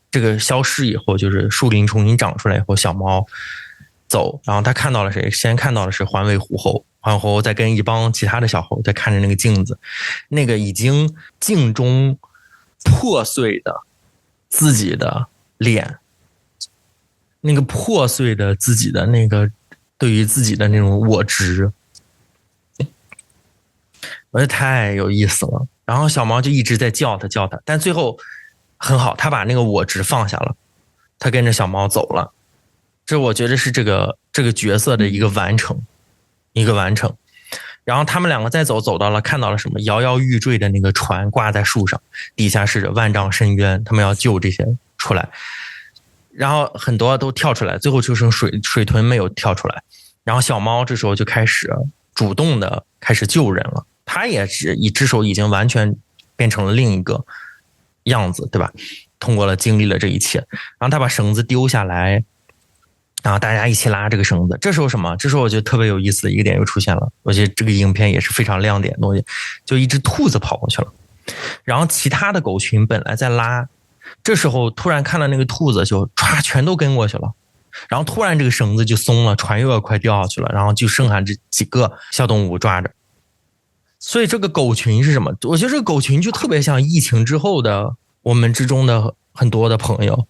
这个消失以后，就是树林重新长出来以后，小猫走，然后他看到了谁？先看到的是环尾狐猴，环尾狐猴在跟一帮其他的小猴在看着那个镜子，那个已经镜中破碎的自己的脸，那个破碎的自己的那个对于自己的那种我执，我觉得太有意思了。然后小毛就一直在叫他，但最后很好，他把那个我执放下了，他跟着小毛走了。这我觉得是这个角色的一个完成。然后他们两个再走到了，看到了什么？摇摇欲坠的那个船挂在树上，底下是万丈深渊，他们要救这些出来。然后很多都跳出来，最后就剩水豚没有跳出来。然后小猫这时候就开始主动的开始救人了，他也是一只手已经完全变成了另一个样子，对吧？通过了经历了这一切，然后他把绳子丢下来，然后大家一起拉这个绳子。这时候什么？这时候我觉得特别有意思的一个点又出现了，我觉得这个影片也是非常亮点的东西，就一只兔子跑过去了，然后其他的狗群本来在拉，这时候突然看到那个兔子就唰全都跟过去了，然后突然这个绳子就松了，船又要快掉下去了，然后就剩下这几个小动物抓着。所以这个狗群是什么？我觉得这个狗群就特别像疫情之后的我们之中的很多的朋友，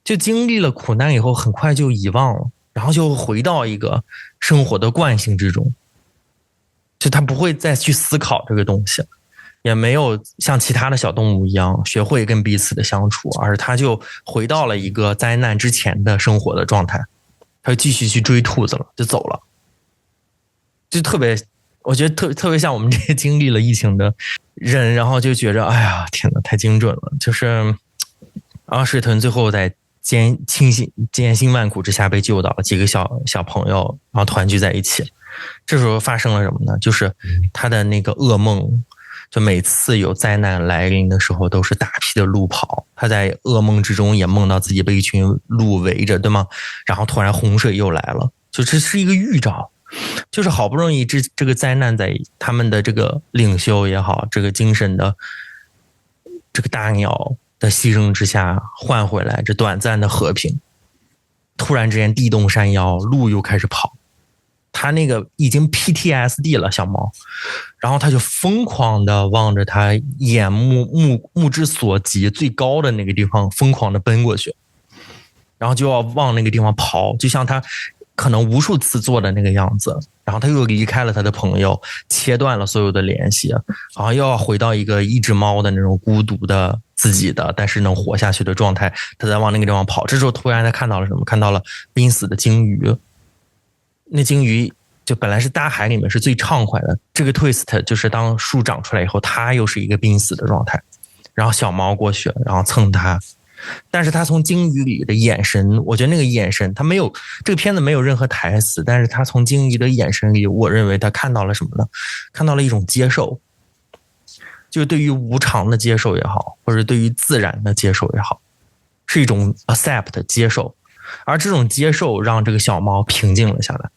就经历了苦难以后很快就遗忘了，然后就回到一个生活的惯性之中，就他不会再去思考这个东西，也没有像其他的小动物一样学会跟彼此的相处，而他就回到了一个灾难之前的生活的状态，他就继续去追兔子了，就走了。就特别我觉得特别像我们这些经历了疫情的人，然后就觉着哎呀天哪，太精准了。就是然后水豚最后在艰辛万苦之下被救到了，几个小朋友然后团聚在一起。这时候发生了什么呢？就是他的那个噩梦，就每次有灾难来临的时候都是大批的鹿跑，他在噩梦之中也梦到自己被一群鹿围着，对吗？然后突然洪水又来了，就这是一个预兆，就是好不容易这个灾难在他们的这个领袖也好，这个精神的这个大鸟的牺牲之下换回来这短暂的和平，突然之间地动山摇，鹿又开始跑，他那个已经 PTSD 了小猫，然后他就疯狂的望着他眼目之所及最高的那个地方疯狂的奔过去，然后就要往那个地方跑，就像他可能无数次做的那个样子。然后他又离开了他的朋友，切断了所有的联系，然后又要回到一个一只猫的那种孤独的自己的但是能活下去的状态，他在往那个地方跑。这时候突然他看到了什么？看到了濒死的鲸鱼。那鲸鱼就本来是大海里面是最畅快的，这个 twist 就是当树长出来以后，它又是一个濒死的状态，然后小猫过去然后蹭它，但是他从鲸鱼里的眼神，我觉得那个眼神他没有，这个片子没有任何台词，但是他从鲸鱼的眼神里，我认为他看到了什么呢？看到了一种接受，就对于无常的接受也好，或者对于自然的接受也好，是一种 accept 接受，而这种接受让这个小猫平静了下来，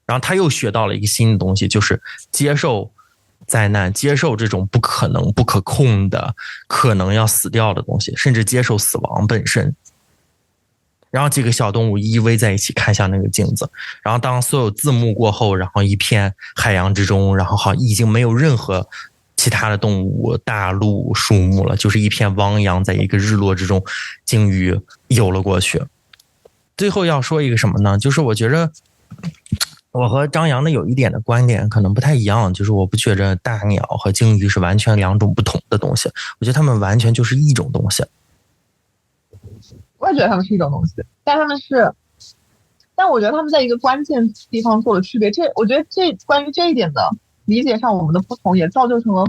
然后他又学到了一个新的东西，就是接受灾难，接受这种不可能不可控的可能要死掉的东西，甚至接受死亡本身。然后几个小动物依偎在一起看向那个镜子，然后当所有字幕过后，然后一片海洋之中，然后好已经没有任何其他的动物大陆树木了，就是一片汪洋，在一个日落之中，鲸鱼游了过去。最后要说一个什么呢？就是我觉得我和张扬的有一点的观点可能不太一样，就是我不觉得大鸟和鲸鱼是完全两种不同的东西，我觉得它们完全就是一种东西。我也觉得它们是一种东西，但我觉得他们在一个关键地方做了区别。我觉得关于这一点的理解上，我们的不同也造就成了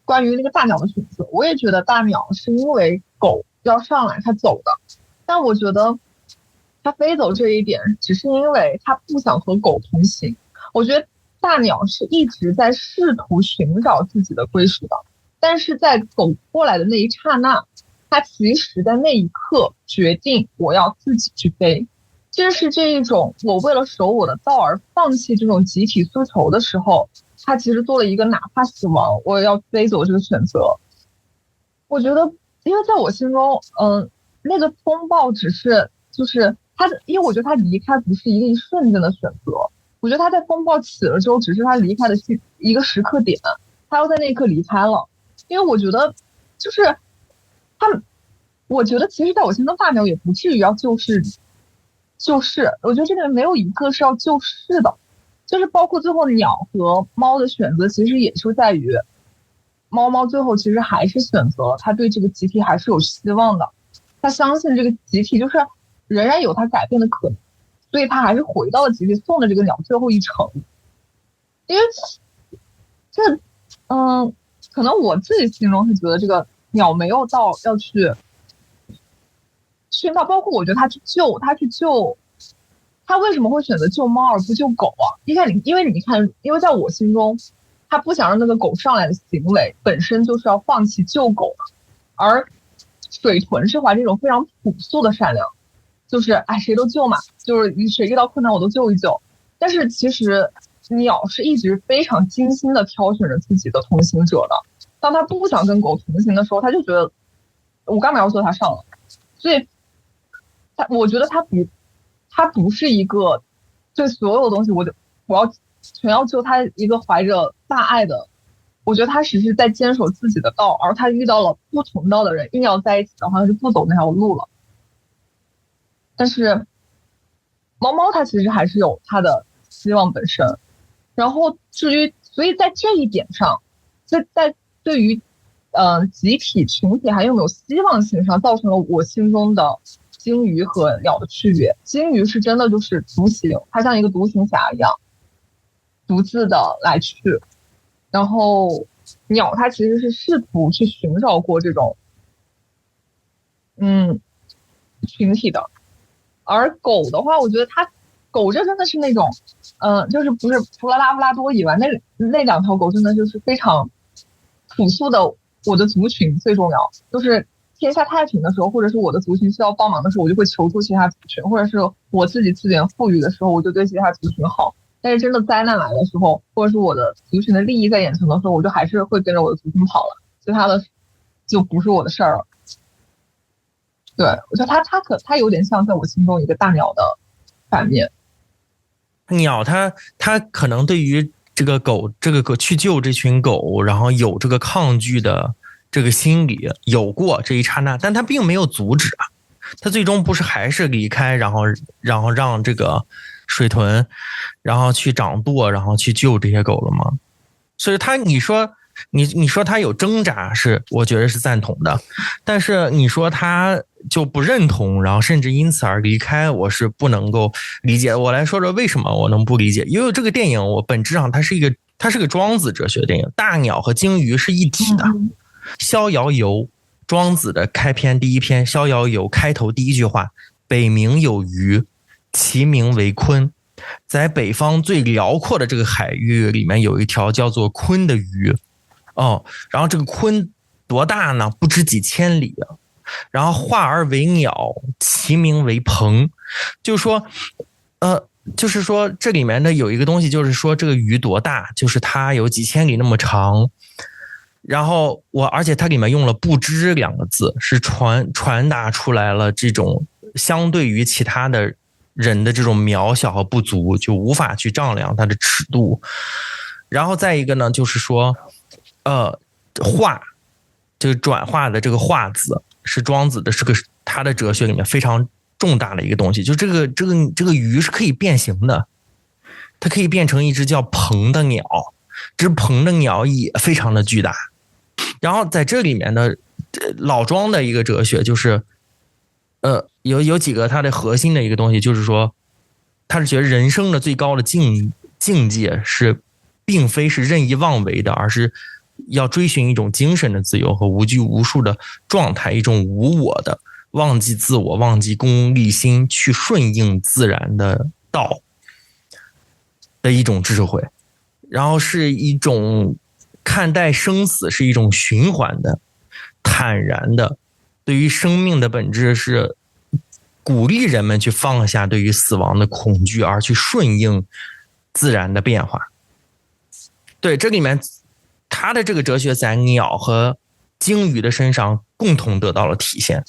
关于那个大鸟的选择。我也觉得大鸟是因为狗要上来它走的，但我觉得它飞走这一点只是因为它不想和狗同行。我觉得大鸟是一直在试图寻找自己的归属的，但是在狗过来的那一刹那，它其实在那一刻决定我要自己去飞。就是这一种我为了守我的道而放弃这种集体诉求的时候，它其实做了一个哪怕死亡我也要飞走这个选择。我觉得因为在我心中那个风暴只是就是他，因为我觉得他离开不是一个瞬间的选择，我觉得他在风暴起了之后，只是他离开的一个时刻点，他要在那一刻离开了。因为我觉得就是我觉得其实在我心中大鸟也不至于要救世，救世，我觉得这里面没有一个是要救世的，就是包括最后鸟和猫的选择，其实也是在于猫最后其实还是选择了它对这个集体还是有希望的，他相信这个集体就是仍然有它改变的可能，所以他还是回到了集体，送了这个鸟最后一程。因为这可能我自己心中是觉得这个鸟没有到要去到，包括我觉得他去救，他为什么会选择救猫而不救狗啊？因为你看，因为在我心中，他不想让那个狗上来的行为本身就是要放弃救狗的，而水豚是怀着一种非常朴素的善良，就是谁都救嘛，就是谁遇到困难我都救一救。但是其实鸟是一直非常精心的挑选着自己的同行者的，当他不想跟狗同行的时候，他就觉得我干嘛要救他上了，所以我觉得他不是一个对所有东西我要全要救他一个怀着大爱的，我觉得他只是在坚守自己的道，而他遇到了不同道的人硬要在一起的话，他就不走那条路了。但是猫它其实还是有它的希望本身，然后至于所以在这一点上，在对于集体群体还有没有希望性上，造成了我心中的鲸鱼和鸟的区别。鲸鱼是真的就是独行，它像一个独行侠一样独自的来去，然后鸟它其实是试图去寻找过这种群体的。而狗的话，我觉得狗这真的是那种就是不是除了拉布拉多以外，那两条狗真的就是非常朴素的，我的族群最重要，就是天下太平的时候，或者是我的族群需要帮忙的时候，我就会求助其他族群，或者是我自己资源富裕的时候，我就对其他族群好。但是真的灾难来的时候，或者是我的族群的利益在眼前的时候，我就还是会跟着我的族群跑了，其他的就不是我的事儿了。对，我觉得它有点像在我心中一个大鸟的反面。鸟它可能对于这个狗去救这群狗，然后有这个抗拒的这个心理有过这一刹那，但它并没有阻止啊，它最终不是还是离开，然后让这个水豚然后去掌舵，然后去救这些狗了吗？所以你说他有挣扎，是我觉得是赞同的，但是你说他就不认同，然后甚至因此而离开，我是不能够理解。我来说说为什么我能不理解，因为这个电影我本质上它是个庄子哲学的电影，大鸟和鲸鱼是一体的。逍遥游，庄子的开篇第一篇，逍遥游开头第一句话，北冥有鱼，其名为鲲。在北方最辽阔的这个海域里面有一条叫做鲲的鱼然后这个鲲多大呢？不知几千里然后化而为鸟，其名为鹏。就是说这里面的有一个东西，就是说这个鱼多大，就是它有几千里那么长。然后而且它里面用了不知两个字，是传达出来了这种相对于其他的人的这种渺小和不足，就无法去丈量它的尺度。然后再一个呢，就是说化，这个转化的这个化字是庄子的，是个他的哲学里面非常重大的一个东西。就这个鱼是可以变形的，它可以变成一只叫鹏的鸟，这只鹏的鸟也非常的巨大。然后在这里面的老庄的一个哲学就是有几个它的核心的一个东西，就是说他是觉得人生的最高的境界并非是任意妄为的，而是要追寻一种精神的自由和无拘无束的状态，一种无我的忘记自我，忘记功利心，去顺应自然的道的一种智慧。然后是一种看待生死是一种循环的坦然的，对于生命的本质是鼓励人们去放下对于死亡的恐惧，而去顺应自然的变化。对，这里面他的这个哲学在鸟和鲸鱼的身上共同得到了体现。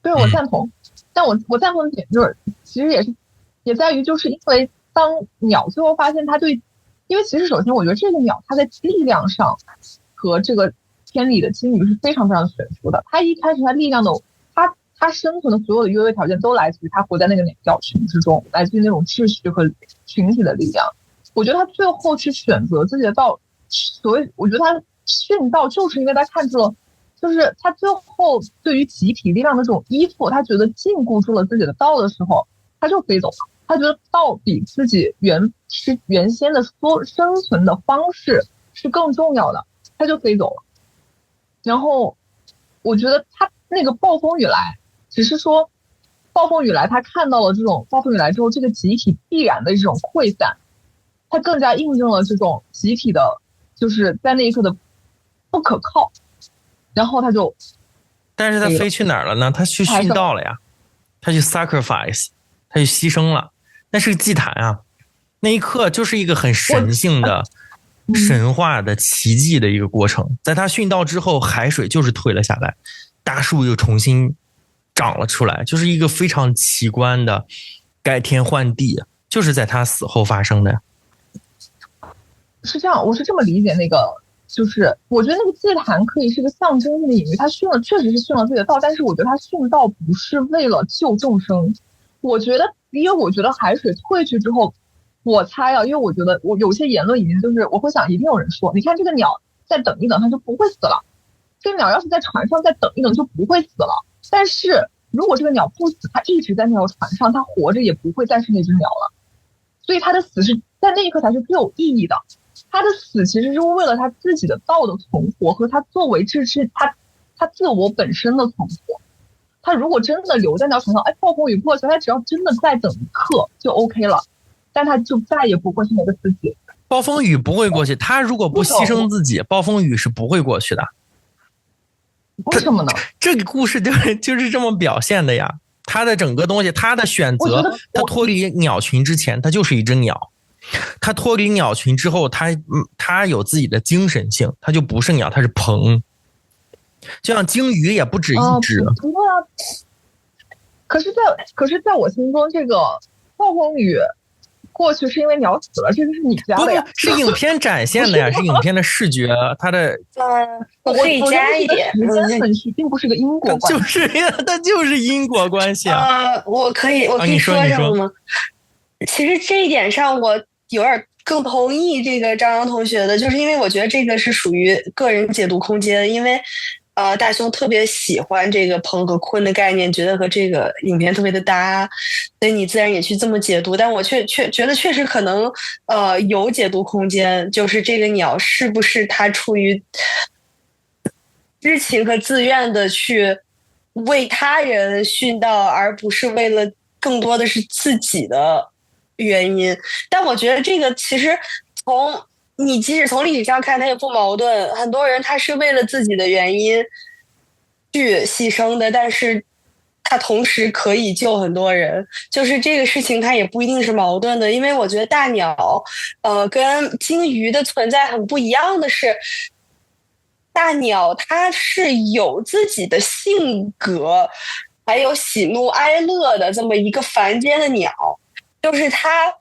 对，我赞同。但我赞同的点就是，其实也在于，就是因为当鸟最后发现它对，因为其实首先我觉得这个鸟它在力量上和这个天理的鲸鱼是非常非常悬殊的。它一开始它力量的，它它生存的所有的优越条件都来自于它活在那个鸟群之中，来自于那种秩序和群体的力量。我觉得他最后去选择自己的道，所谓我觉得他殉道，就是因为他看出了，就是他最后对于集体力量的这种依附，他觉得禁锢住了自己的道的时候，他就飞走了。他觉得道比自己原先的生存的方式是更重要的，他就飞走了。然后我觉得他那个暴风雨来，只是说暴风雨来，他看到了这种暴风雨来之后，这个集体必然的这种溃散，他更加印证了这种集体的，就是在那一刻的不可靠。然后他就，但是他飞去哪儿了呢？他去殉道了呀，他去 sacrifice， 他去牺牲了。那是个祭坛啊，那一刻就是一个很神性的、神话的奇迹的一个过程。在他殉道之后，海水就是退了下来，大树又重新长了出来，就是一个非常奇观的改天换地，就是在他死后发生的。是这样，我是这么理解那个，就是我觉得那个祭坛可以是个象征性的隐喻，他确实是殉了自己的道，但是我觉得他殉道不是为了救众生。我觉得海水退去之后，我猜啊，因为我觉得我有些言论已经就是我会想，一定有人说，你看这个鸟再等一等它就不会死了，这个鸟要是在船上再等一等就不会死了。但是如果这个鸟不死，它一直在那条船上，它活着也不会再是那只鸟了。所以它的死是在那一刻才是最有意义的。他的死其实是为了他自己的道的存活和他作为这是他自我本身的存活。他如果真的留在那船上，暴风雨过去，他只要真的再等一刻就 OK 了，但他就再也不会是那个自己。暴风雨不会过去，他如果不牺牲自己，暴风雨是不会过去的。为什么呢？这个故事就是这么表现的呀。他的整个东西，他的选择，他脱离鸟群之前，他就是一只鸟。他脱离鸟群之后，他有自己的精神性，他就不是鸟，他是鹏。就像鲸鱼也不止一只。不会啊。可是在我心中，这个暴风雨过去是因为鸟死了，这个是你家的呀。不是影片展现的呀，是影片的视觉，它的。我可以加一点，时间顺序并不是个因果关系。它就是因果关系啊。我可以说什么吗？其实这一点上我有点更同意这个张扬同学的，就是因为我觉得这个是属于个人解读空间，因为大雄特别喜欢这个鹏和鲲的概念，觉得和这个影片特别的搭，所以你自然也去这么解读，但我却觉得确实可能有解读空间，就是这个鸟是不是它出于知情和自愿的去为他人殉道，而不是为了更多的是自己的原因。但我觉得这个其实你即使从历史上看，它也不矛盾。很多人他是为了自己的原因去牺牲的，但是他同时可以救很多人。就是这个事情它也不一定是矛盾的，因为我觉得大鸟跟鲸鱼的存在很不一样的是，大鸟它是有自己的性格，还有喜怒哀乐的这么一个凡间的鸟。就是它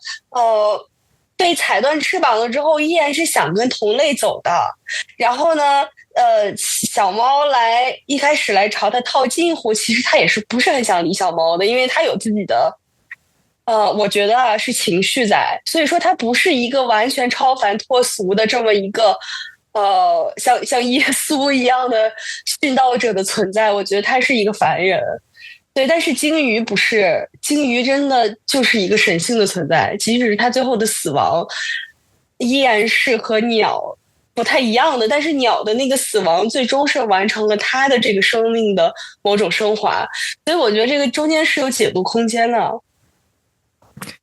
被踩断翅膀了之后，依然是想跟同类走的。然后呢，小猫一开始来朝它套近乎，其实它也是不是很想理小猫的，因为它有自己的我觉得是情绪在，所以说它不是一个完全超凡脱俗的这么一个像耶稣一样的殉道者的存在。我觉得它是一个凡人。对，但是鲸鱼不是，鲸鱼真的就是一个神性的存在，即使是它最后的死亡依然是和鸟不太一样的，但是鸟的那个死亡最终是完成了它的这个生命的某种升华，所以我觉得这个中间是有解读空间的。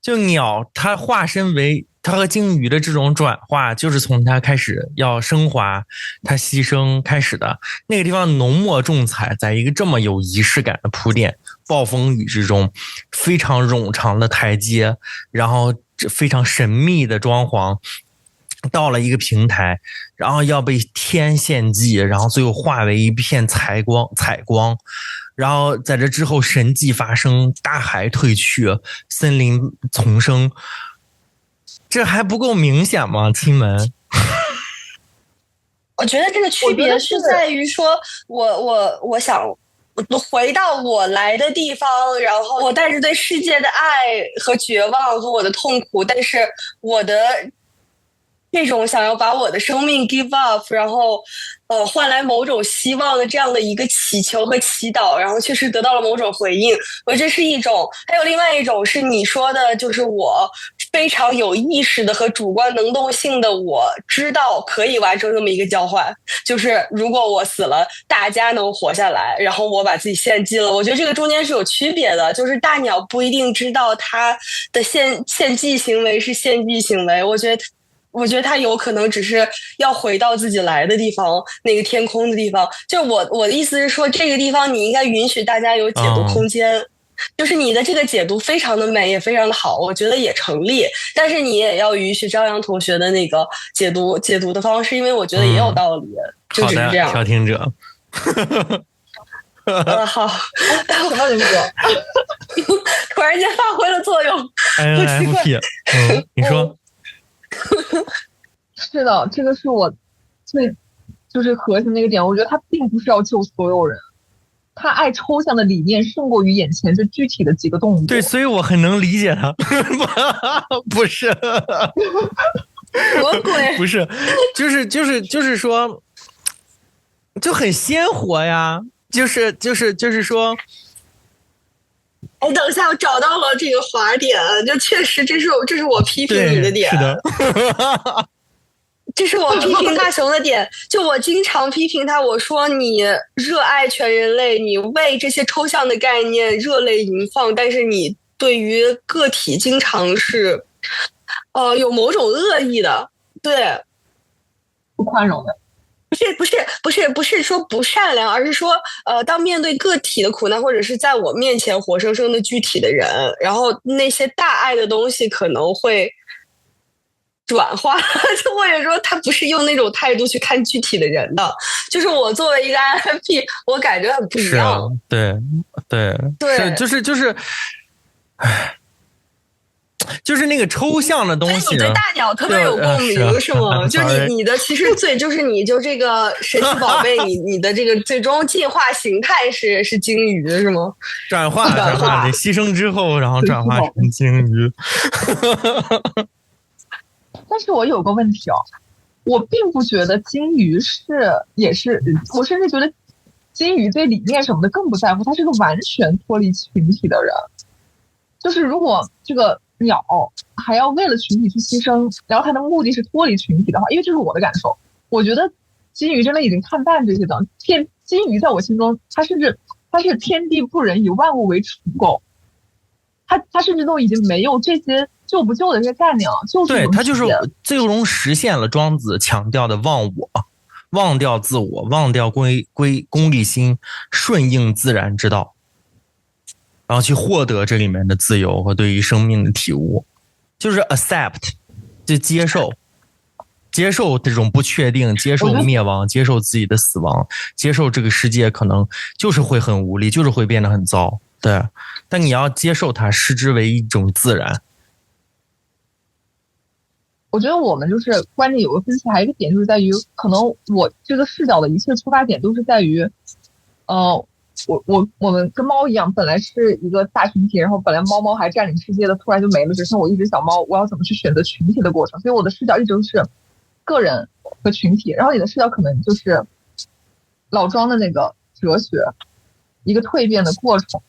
就鸟它化身为它和鲸鱼的这种转化，就是从它开始要升华，它牺牲开始的。那个地方浓墨重彩，在一个这么有仪式感的铺垫，暴风雨之中，非常冗长的台阶，然后非常神秘的装潢，到了一个平台，然后要被天献祭，然后最后化为一片彩光，然后在这之后神迹发生，大海退去，森林丛生。这还不够明显吗？亲们，我觉得这个区别是在于说，我想回到我来的地方，然后我带着对世界的爱和绝望和我的痛苦，但是我的这种想要把我的生命 give up， 然后换来某种希望的这样的一个祈求和祈祷，然后确实得到了某种回应。我觉得这是一种，还有另外一种是你说的，就是我非常有意识的和主观能动性的，我知道可以完成这么一个交换，就是如果我死了，大家能活下来，然后我把自己献祭了。我觉得这个中间是有区别的，就是大鸟不一定知道它的献祭行为是献祭行为，我觉得他有可能只是要回到自己来的地方，那个天空的地方。就我的意思是说，这个地方你应该允许大家有解读空间，就是你的这个解读非常的美，也非常的好，我觉得也成立。但是你也要允许张扬同学的那个解读的方式，因为我觉得也有道理，就只是这样。好的，调听者。好，什么人格？突然间发挥了作用，不奇怪。你说。是的，这个是我最就是核心的一个点。我觉得他并不是要救所有人，他爱抽象的理念胜过于眼前这具体的几个动作。对，所以我很能理解他。不是，什么鬼？不是，就是说，就很鲜活呀。就是说。哎，等一下，我找到了这个滑点，就确实这是我批评你的点，是的，这是我批评大雄的点。就我经常批评他，我说你热爱全人类，你为这些抽象的概念热泪盈眶，但是你对于个体经常是，有某种恶意的，对，不宽容的。不是说不善良，而是说，当面对个体的苦难，或者是在我面前活生生的具体的人，然后那些大爱的东西可能会转化。就或者说，他不是用那种态度去看具体的人的。就是我作为一个 INFP， 我感觉很不一样。对，就是，唉。就是那个抽象的东西，你对大鸟特别有共鸣是吗？就你的其实就是你就这个神奇宝贝，你的这个最终进化形态是鲸鱼是吗？转化，牺牲之后然后转化成鲸鱼。但是我有个问题哦，我并不觉得鲸鱼也是，我甚至觉得鲸鱼对理念什么的更不在乎，他是个完全脱离群体的人。就是如果这个鸟还要为了群体去牺牲，然后它的目的是脱离群体的话，因为这是我的感受，我觉得鲸鱼真的已经看淡这些的。鲸鱼在我心中，它是天地不仁，以万物为刍狗，它甚至都已经没有这些救不救的这些概念了。对，它就是最终实现了庄子强调的忘我，忘掉自我，忘掉功利心，顺应自然之道。然后去获得这里面的自由和对于生命的体悟，就是 accept， 就接受这种不确定，接受灭亡，接受自己的死亡，接受这个世界可能就是会很无力，就是会变得很糟，对。但你要接受它，视之为一种自然。我觉得我们就是观点有个分歧，还有一个点就是在于，可能我这个视角的一切出发点都是在于，我们跟猫一样，本来是一个大群体，然后本来猫还占领世界的，突然就没了，只剩我一只小猫，我要怎么去选择群体的过程？所以我的视角一直都是个人和群体，然后你的视角可能就是老庄的那个哲学，一个蜕变的过程。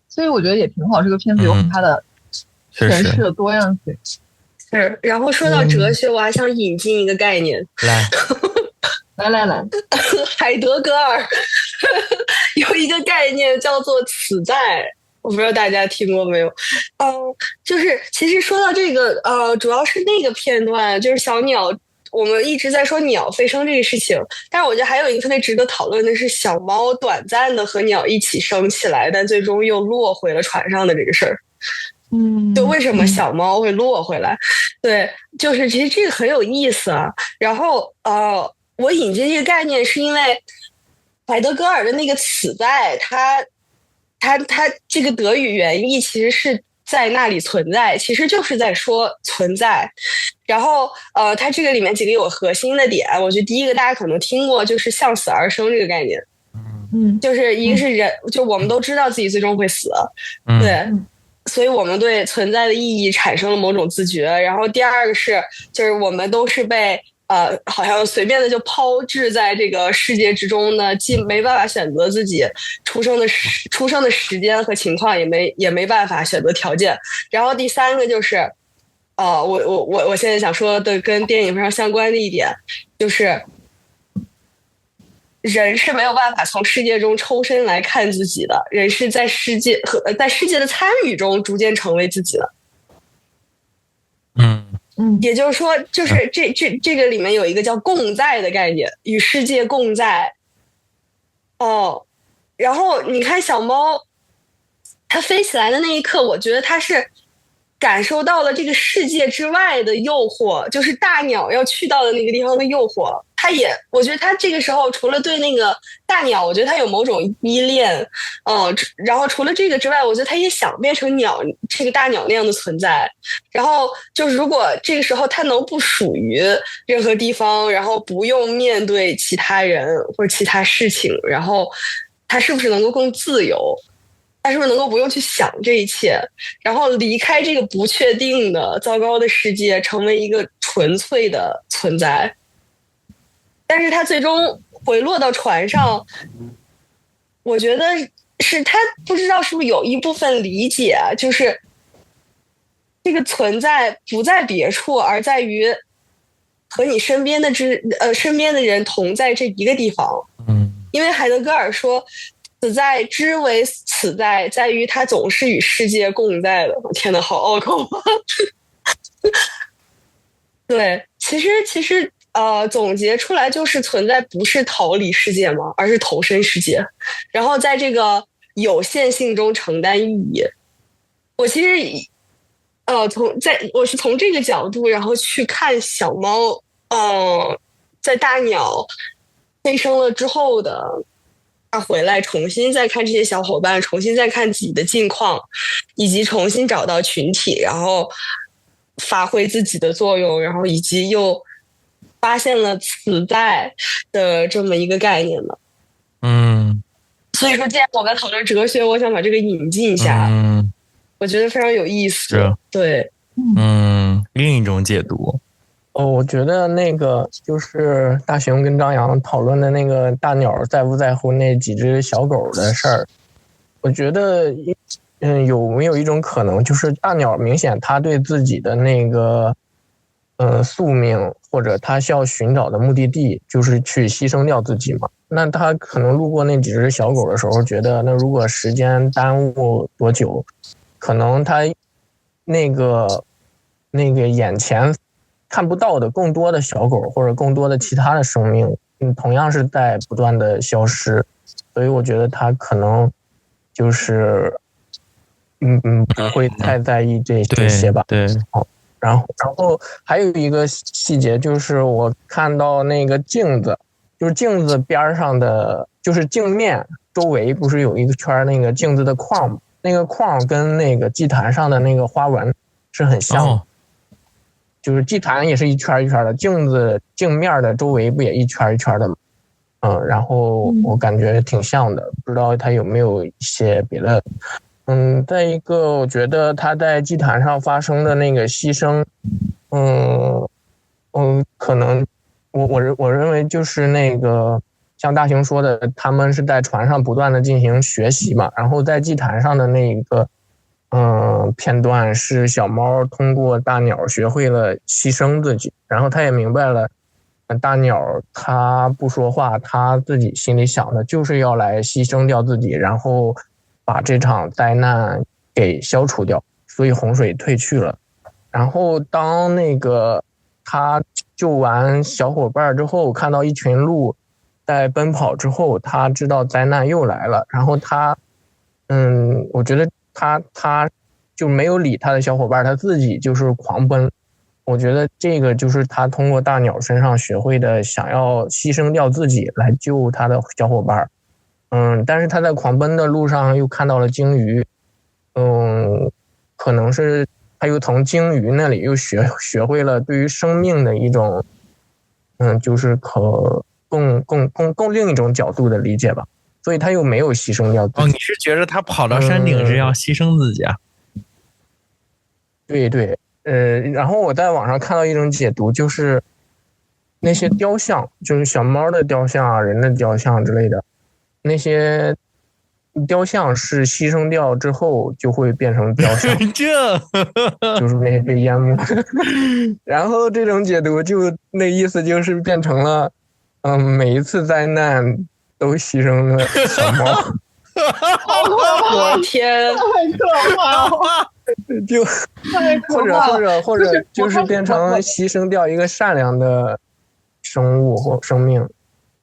所以我觉得也挺好，这个片子有它的诠释的多样性。是，然后说到哲学，我还想引进一个概念。来，海德格尔有一个概念叫做此在，我不知道大家听过没有？就是其实说到这个，主要是那个片段，就是小鸟，我们一直在说鸟飞升这个事情，但是我觉得还有一个特别值得讨论的是小猫短暂的和鸟一起升起来，但最终又落回了船上的这个事儿。就为什么小猫会落回来？对，就是其实这个很有意思啊。然后我引进这个概念是因为海德格尔的那个此在，他这个德语原意其实是在那里存在，其实就是在说存在。然后它这个里面几个有核心的点，我觉得第一个大家可能听过，就是向死而生这个概念。就是一个是人，就我们都知道自己最终会死，对，所以我们对存在的意义产生了某种自觉。然后第二个是，就是我们都是被好像随便的就抛掷在这个世界之中呢，既没办法选择自己出生的时间和情况，也没办法选择条件。然后第三个就是，我现在想说的跟电影非常相关的一点，就是人是没有办法从世界中抽身来看自己的，人是在世界的参与中逐渐成为自己的。也就是说，就是这个里面有一个叫共在的概念，与世界共在。然后你看小猫，它飞起来的那一刻，我觉得它是感受到了这个世界之外的诱惑，就是大鸟要去到的那个地方的诱惑。我觉得他这个时候除了对那个大鸟，我觉得他有某种依恋，然后除了这个之外，我觉得他也想变成这个大鸟那样的存在。然后就是如果这个时候他能不属于任何地方，然后不用面对其他人或者其他事情，然后他是不是能够更自由？他是不是能够不用去想这一切，然后离开这个不确定的糟糕的世界，成为一个纯粹的存在？但是他最终回落到船上，我觉得是他不知道是不是有一部分理解，就是这个存在不在别处，而在于和你身边的人同在这一个地方。因为海德格尔说，此在之为此在，在于它总是与世界共在的。天哪，好拗口啊！对，其实总结出来就是存在不是逃离世界嘛，而是投身世界，然后在这个有限性中承担意义。我其实我是从这个角度，然后去看小猫，在大鸟飞升了之后的他回来，重新再看这些小伙伴，重新再看自己的境况，以及重新找到群体，然后发挥自己的作用，然后以及又发现了此在的这么一个概念的。所以说既然我们讨论哲学，我想把这个引进一下，我觉得非常有意思。对，另一种解读。我觉得那个就是大熊跟张扬讨论的那个大鸟在不在乎那几只小狗的事儿，我觉得有没有一种可能，就是大鸟明显他对自己的那个宿命或者他需要寻找的目的地就是去牺牲掉自己嘛，那他可能路过那几只小狗的时候觉得，那如果时间耽误多久，可能他那个眼前看不到的更多的小狗或者更多的其他的生命，同样是在不断的消失，所以我觉得他可能就是不会太在意这些吧。对。然后还有一个细节，就是我看到那个镜子，就是镜子边上的，就是镜面周围不是有一个圈那个镜子的框，那个框跟那个祭坛上的那个花纹是很像的。就是祭坛也是一圈一圈的，镜面的周围不也一圈一圈的吗？然后我感觉挺像的，不知道它有没有一些别的。再一个，我觉得他在祭坛上发生的那个牺牲，可能我认为就是那个像大雄说的，他们是在船上不断的进行学习嘛，然后在祭坛上的那一个片段是小猫通过大鸟学会了牺牲自己，然后他也明白了大鸟他不说话，他自己心里想的就是要来牺牲掉自己，然后把这场灾难给消除掉，所以洪水退去了。然后当那个他救完小伙伴之后，看到一群鹿在奔跑之后，他知道灾难又来了，然后他我觉得他就没有理他的小伙伴，他自己就是狂奔。我觉得这个就是他通过大鸟身上学会的，想要牺牲掉自己来救他的小伙伴。但是他在狂奔的路上又看到了鲸鱼，可能是他又从鲸鱼那里又学会了对于生命的一种，就是更另一种角度的理解吧。所以他又没有牺牲掉自己。哦，你是觉得他跑到山顶是要牺牲自己啊？对对，然后我在网上看到一种解读，就是那些雕像，就是小猫的雕像啊、人的雕像之类的，那些雕像是牺牲掉之后就会变成雕像，就是那些被淹没。然后这种解读就那意思就是变成了，每一次灾难都牺牲了小猫。我天，太可怕了！就太可怕了或者就是变成牺牲掉一个善良的生物或生命。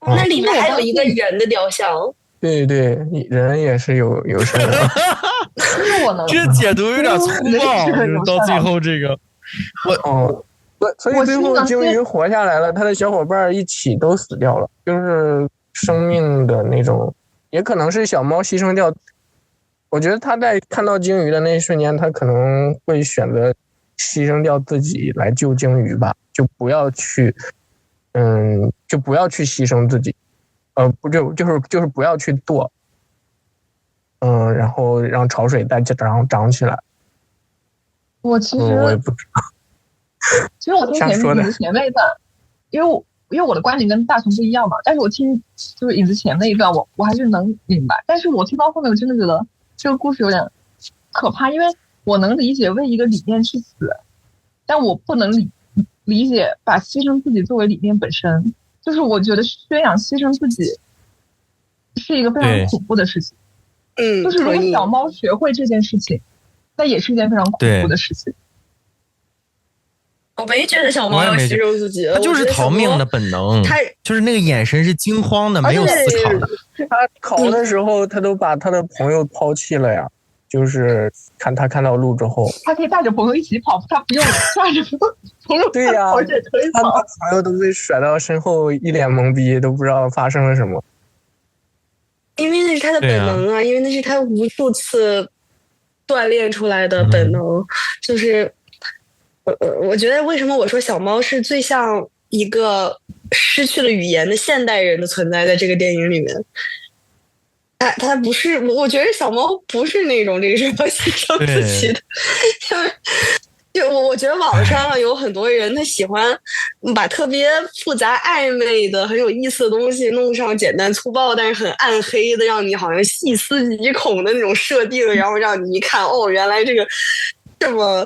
那里面还有一个人的雕像。对对，人也是有善良。这解读有点粗暴，就是到最后这个，所以最后鲸鱼活下来了，他的小伙伴一起都死掉了，就是生命的那种，也可能是小猫牺牲掉。我觉得他在看到鲸鱼的那一瞬间，他可能会选择牺牲掉自己来救鲸鱼吧，就不要去牺牲自己，就是不要去剁，然后让潮水再长起来。我其实我也不知道。其实我听影子前那一段，因为我的观点跟大雄不一样嘛，但是我听就是影子前那一段，我还是能明白。但是我听到后面，我真的觉得这个故事有点可怕，因为我能理解为一个理念去死，但我不能理解把牺牲自己作为理念本身。就是我觉得宣扬牺牲自己是一个非常恐怖的事情。就是如果小猫学会这件事情，那也是一件非常恐怖的事情。我没觉得小猫要牺牲自己，它就是逃命的本能，它就是那个眼神是惊慌的，没有思考的。他逃的时候，他都把他的朋友抛弃了呀。就是看到路之后，他可以带着朋友一起跑，他不用带着朋友。对呀，他的朋友都被甩到身后，一脸懵逼，都不知道发生了什么。因为那是他的本能啊，因为那是他无数次锻炼出来的本能。就是我觉得为什么我说小猫是最像一个失去了语言的现代人的存在，在这个电影里面。它不是，我觉得小猫不是那种这个什么牺牲自己的，就我觉得网上有很多人他喜欢把特别复杂暧昧的很有意思的东西弄上简单粗暴但是很暗黑的，让你好像细思极恐的那种设定，然后让你一看原来这个这么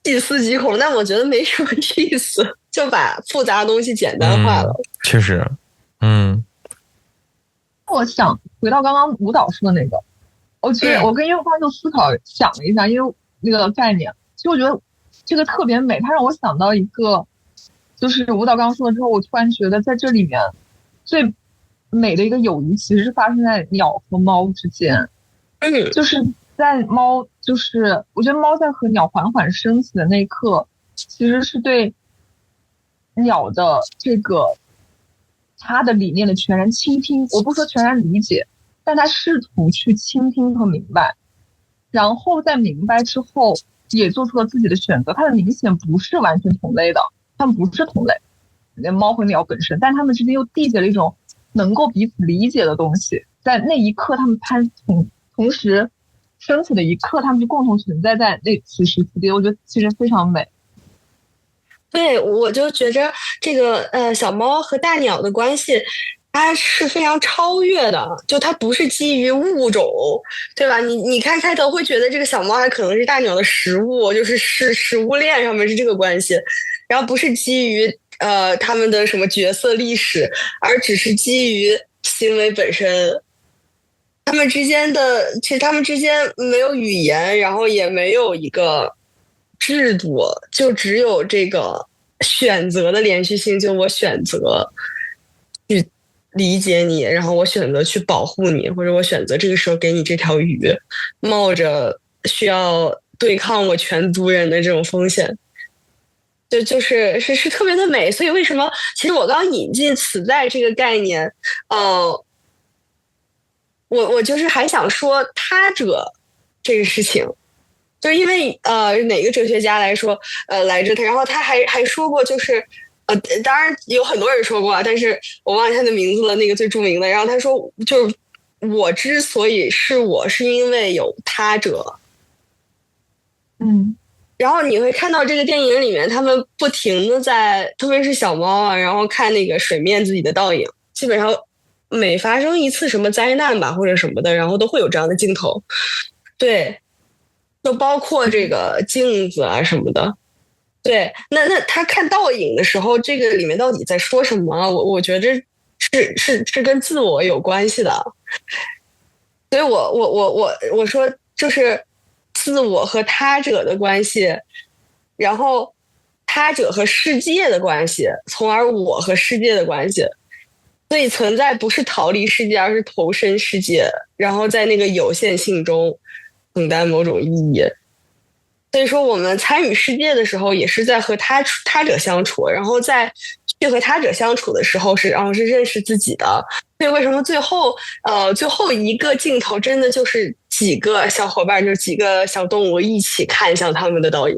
细思极恐，但我觉得没什么意思，就把复杂的东西简单化了。确实，我想回到刚刚舞蹈说的那个，我觉得我跟优方就思考想了一下，因为那个概念，其实我觉得这个特别美，它让我想到一个，就是舞蹈刚刚说了之后，我突然觉得在这里面最美的一个友谊其实是发生在鸟和猫之间，就是在猫，就是我觉得猫在和鸟缓缓升起的那一刻，其实是对鸟的这个他的理念的全然倾听，我不说全然理解，但他试图去倾听和明白，然后在明白之后也做出了自己的选择。他们明显不是完全同类的，他们不是同类，猫和鸟本身，但他们之间又缔结了一种能够彼此理解的东西。在那一刻，他们同时升起的一刻，他们就共同存在在那此时此地，我觉得其实非常美。对，我就觉着这个小猫和大鸟的关系，它是非常超越的，就它不是基于物种，对吧？你看开头会觉得这个小猫还可能是大鸟的食物，就是食物链上面是这个关系，然后不是基于他们的什么角色历史，而只是基于行为本身。他们之间没有语言，然后也没有一个制度，就只有这个选择的连续性，就我选择去理解你，然后我选择去保护你，或者我选择这个时候给你这条鱼，冒着需要对抗我全族人的这种风险，就是特别的美。所以为什么其实我刚引进此在这个概念，我就是还想说他者这个事情，就是因为哪个哲学家来说来着他，然后他还说过，就是当然有很多人说过啊，但是我忘记他的名字了，那个最著名的。然后他说，就是我之所以是我，是因为有他者。然后你会看到这个电影里面，他们不停的在，特别是小猫啊，然后看那个水面自己的倒影，基本上每发生一次什么灾难吧或者什么的，然后都会有这样的镜头。对，就包括这个镜子啊什么的。对，那他看倒影的时候，这个里面到底在说什么？我觉得是跟自我有关系的。所以我说就是自我和他者的关系，然后他者和世界的关系，从而我和世界的关系。所以存在不是逃离世界，而是投身世界，然后在那个有限性中承担某种意义。所以说我们参与世界的时候，也是在和他者相处，然后在去和他者相处的时候是认识自己的。所以为什么最后一个镜头真的就是几个小伙伴，就是几个小动物一起看向他们的倒影。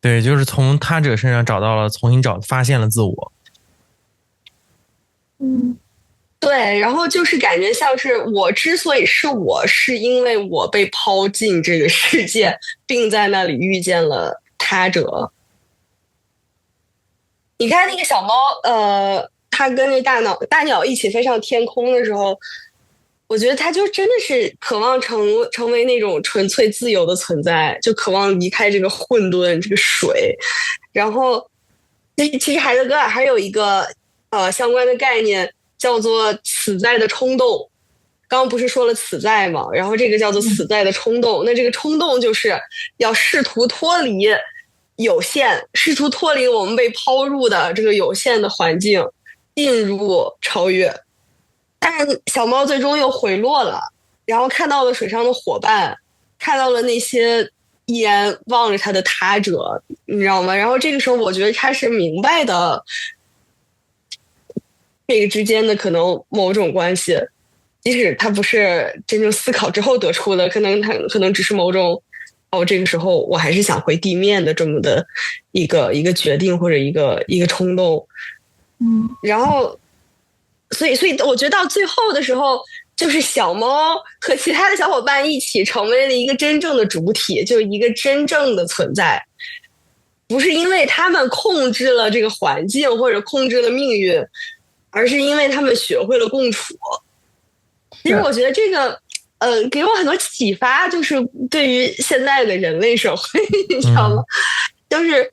对，就是从他者身上重新发现了自我。对，然后就是感觉像是我之所以是我，是因为我被抛进这个世界，并在那里遇见了他者。你看那个小猫，它跟那大鸟一起飞上天空的时候，我觉得它就真的是渴望成为那种纯粹自由的存在，就渴望离开这个混沌这个水。然后，其实海德格尔还有一个相关的概念叫做此在的冲动。刚刚不是说了此在嘛，然后这个叫做此在的冲动。那这个冲动就是要试图脱离有限，试图脱离我们被抛入的这个有限的环境，进入超越。但小猫最终又回落了，然后看到了水上的伙伴，看到了那些依然望着他的他者，你知道吗？然后这个时候我觉得他是明白的这个之间的可能某种关系，即使他不是真正思考之后得出的，可能只是某种这个时候我还是想回地面的这么的一个决定或者一个冲动。然后所以我觉得到最后的时候，就是小猫和其他的小伙伴一起成为了一个真正的主体，就是一个真正的存在，不是因为他们控制了这个环境或者控制了命运，而是因为他们学会了共处。其实我觉得这个给我很多启发，就是对于现在的人类社会，你知道吗？就是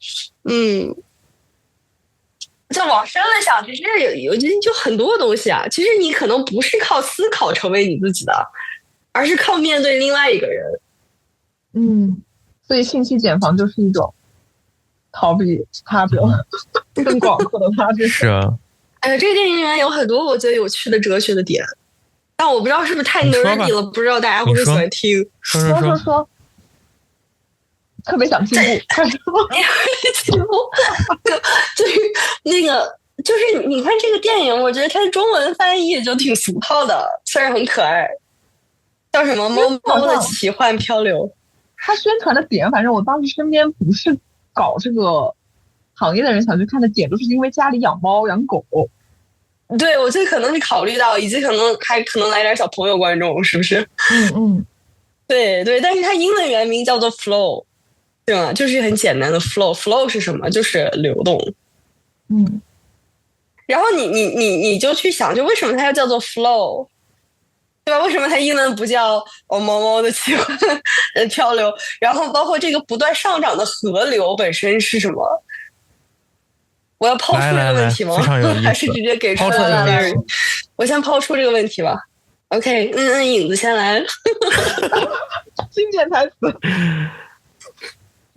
再往深了想，其实就很多东西啊。其实你可能不是靠思考成为你自己的，而是靠面对另外一个人。所以信息茧房就是一种逃避他者，更广阔的他者。是啊。这个电影里面有很多我觉得有趣的哲学的点，但我不知道是不是太 nerdy 了，不知道大家会不会喜欢听。说，特别想进步，进步，就是那个，就是你看这个电影，我觉得它的中文翻译就挺俗套的，虽然很可爱，叫什么《猫猫的奇幻漂流》。它宣传的点，反正我当时身边不是搞这个行业的人想去看的点，都是因为家里养猫养狗。对，我这可能是考虑到，以及可能来点小朋友观众，是不是？对，但是它英文原名叫做 Flow， 对吗？就是很简单的 Flow 是什么？就是流动。然后你就去想，就为什么它要叫做 Flow， 对吧？为什么它英文不叫猫猫的奇幻漂流？然后包括这个不断上涨的河流本身是什么？我要抛出这个问题吗？还是直接给出来？我先抛出这个问题吧。OK， 影子先来。经典台词。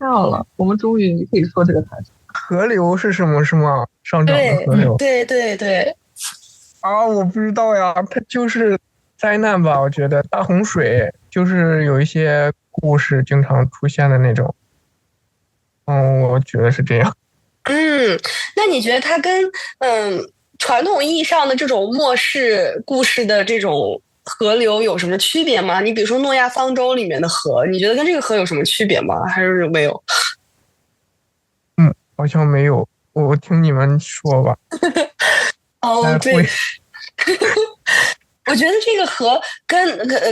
太好了，我们终于可以说这个台词。河流是什么？是吗？上涨的河流。对。我不知道呀，它就是灾难吧？我觉得大洪水就是有一些故事经常出现的那种。我觉得是这样。那你觉得它跟传统意义上的这种末世故事的这种河流有什么区别吗？你比如说诺亚方舟里面的河，你觉得跟这个河有什么区别吗？还是没有？好像没有，我听你们说吧。对。我觉得这个河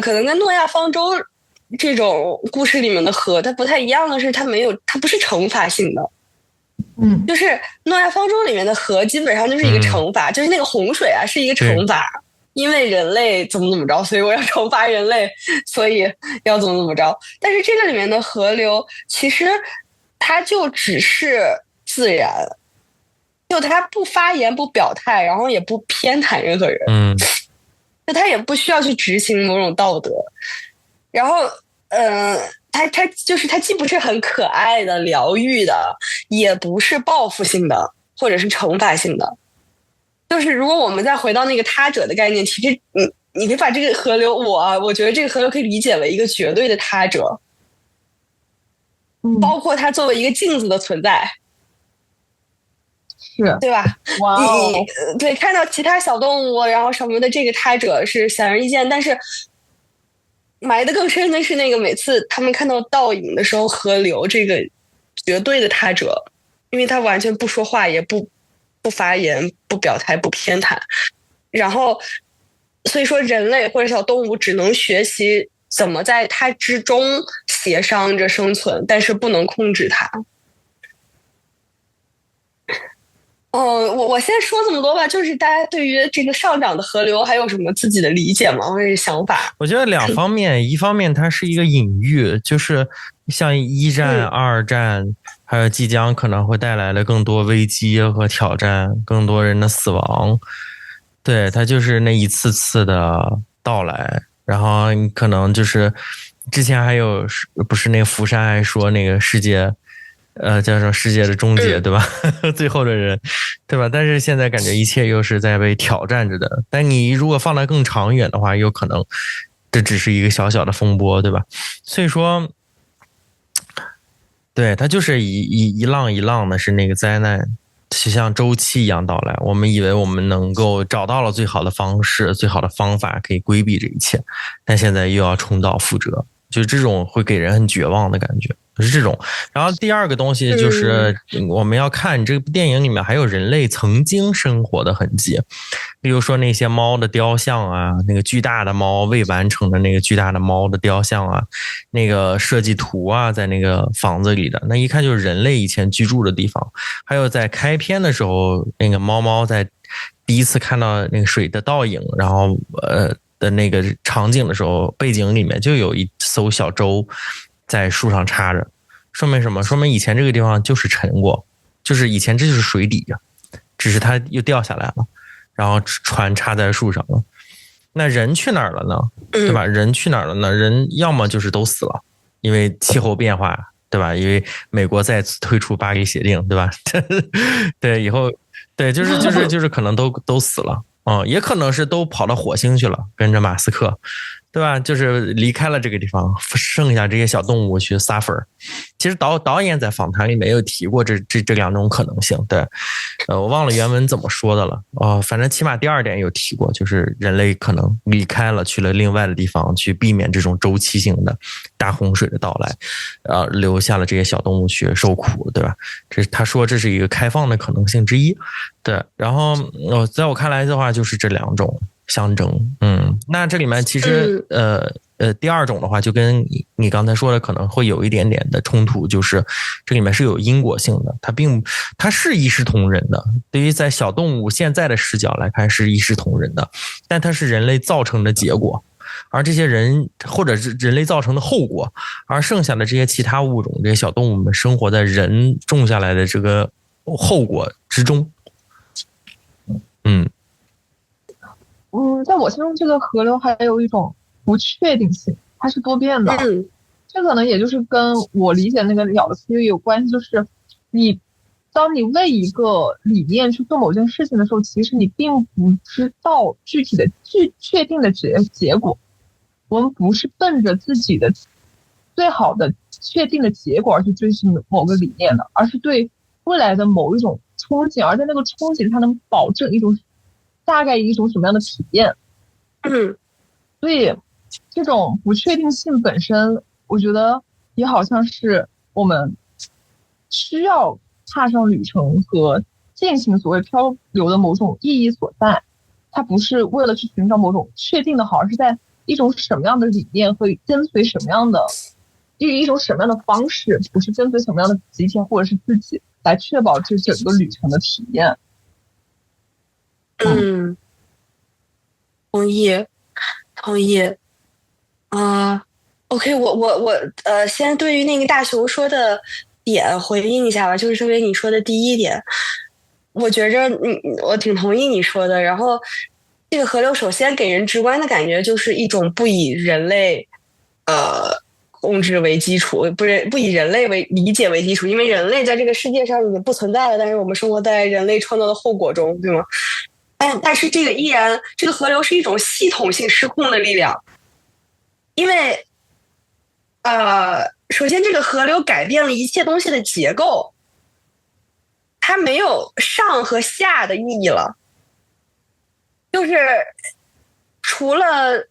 可能跟诺亚方舟这种故事里面的河，它不太一样的是，它不是惩罚性的。就是诺亚方舟里面的河基本上就是一个惩罚，就是那个洪水啊是一个惩罚，因为人类怎么着，所以我要惩罚人类，所以要怎么着。但是这个里面的河流其实它就只是自然，就它不发言不表态，然后也不偏袒任何人，就它也不需要去执行某种道德，然后它就是它既不是很可爱的疗愈的，也不是报复性的或者是惩罚性的。就是如果我们再回到那个他者的概念，其实你可以把这个河流，我觉得这个河流可以理解为一个绝对的他者，包括它作为一个镜子的存在，是对吧？哇哦，对，看到其他小动物然后什么的，这个他者是显而易见，但是埋得更深的是那个每次他们看到倒影的时候，河流这个绝对的他者，因为他完全不说话，也不发言，不表态，不偏袒，然后所以说人类或者小动物只能学习怎么在它之中协商着生存，但是不能控制它。我先说这么多吧，就是大家对于这个上涨的河流还有什么自己的理解吗？或者是想法？我觉得两方面，一方面它是一个隐喻，就是像一战、二战，还有即将可能会带来的更多危机和挑战，更多人的死亡。对，它就是那一次次的到来，然后你可能就是之前还有不是那个福山还说那个世界。叫什么世界的终结，对吧？最后的人，对吧？但是现在感觉一切又是在被挑战着的。但你如果放得更长远的话，有可能这只是一个小小的风波，对吧？所以说，对，它就是一浪一浪的，是那个灾难，就像周期一样到来。我们以为我们能够找到了最好的方式、最好的方法，可以规避这一切，但现在又要重蹈覆辙，就这种会给人很绝望的感觉。是这种，然后第二个东西就是我们要看这部电影里面还有人类曾经生活的痕迹，比如说那些猫的雕像啊，那个巨大的猫未完成的那个巨大的猫的雕像啊，那个设计图啊，在那个房子里的，那一看就是人类以前居住的地方。还有在开篇的时候，那个猫在第一次看到那个水的倒影，然后的那个场景的时候，背景里面就有一艘小舟在树上插着，说明什么？说明以前这个地方就是沉过，就是以前这就是水底呀，只是它又掉下来了，然后船插在树上了。那人去哪儿了呢？对吧？人去哪儿了呢？人要么就是都死了，因为气候变化，对吧？因为美国再次退出巴黎协定，对吧？对，以后对，就是可能都死了，也可能是都跑到火星去了，跟着马斯克。对吧？就是离开了这个地方，剩下这些小动物去 suffer。其实导演在访谈里面有提过这两种可能性。对，我忘了原文怎么说的了。反正起码第二点有提过，就是人类可能离开了，去了另外的地方，去避免这种周期性的大洪水的到来，留下了这些小动物去受苦，对吧？他说这是一个开放的可能性之一。对，然后在我看来的话，就是这两种相争。那这里面其实第二种的话，就跟你刚才说的可能会有一点点的冲突，就是这里面是有因果性的，它是一视同仁的。对于在小动物现在的视角来看是一视同仁的，但它是人类造成的结果，而这些人或者是人类造成的后果，而剩下的这些其他物种，这些小动物们生活在人种下来的这个后果之中。在我心中，这个河流还有一种不确定性，它是多变的。这可能也就是跟我理解那个鸟的思维有关系，就是当你为一个理念去做某件事情的时候，其实你并不知道具体的确定的结果。我们不是奔着自己的最好的确定的结果而去追寻某个理念的，而是对未来的某一种憧憬，而在那个憧憬它能保证大概一种什么样的体验。所以这种不确定性本身，我觉得也好像是我们需要踏上旅程和进行所谓漂流的某种意义所在。它不是为了去寻找某种确定的好，而是在一种什么样的理念和跟随什么样的一种什么样的方式，不是跟随什么样的集体或者是自己来确保这整个旅程的体验。同意。OK， 我先对于那个大雄说的点回应一下吧，就是特别你说的第一点，我觉着我挺同意你说的。然后这个河流首先给人直观的感觉就是一种不以人类控制为基础，不以人类为理解为基础，因为人类在这个世界上已经不存在了，但是我们生活在人类创造的后果中，对吗？但是这个依然，这个河流是一种系统性失控的力量，因为首先这个河流改变了一切东西的结构，它没有上和下的意义了，就是除了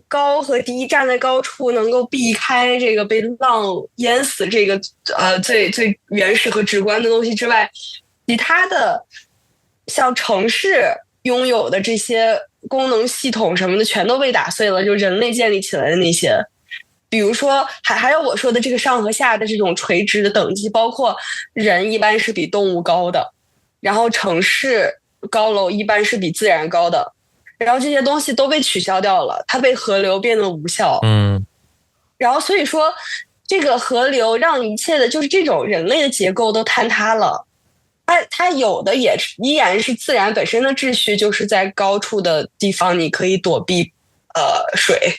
高和低站在高处能够避开这个被浪淹死这个最原始和直观的东西之外，其他的像城市拥有的这些功能系统什么的全都被打碎了，就人类建立起来的那些，比如说还有我说的这个上和下的这种垂直的等级，包括人一般是比动物高的，然后城市高楼一般是比自然高的，然后这些东西都被取消掉了，它被河流变得无效。然后所以说这个河流让一切的就是这种人类的结构都坍塌了。它有的也依然是自然本身的秩序，就是在高处的地方你可以躲避水，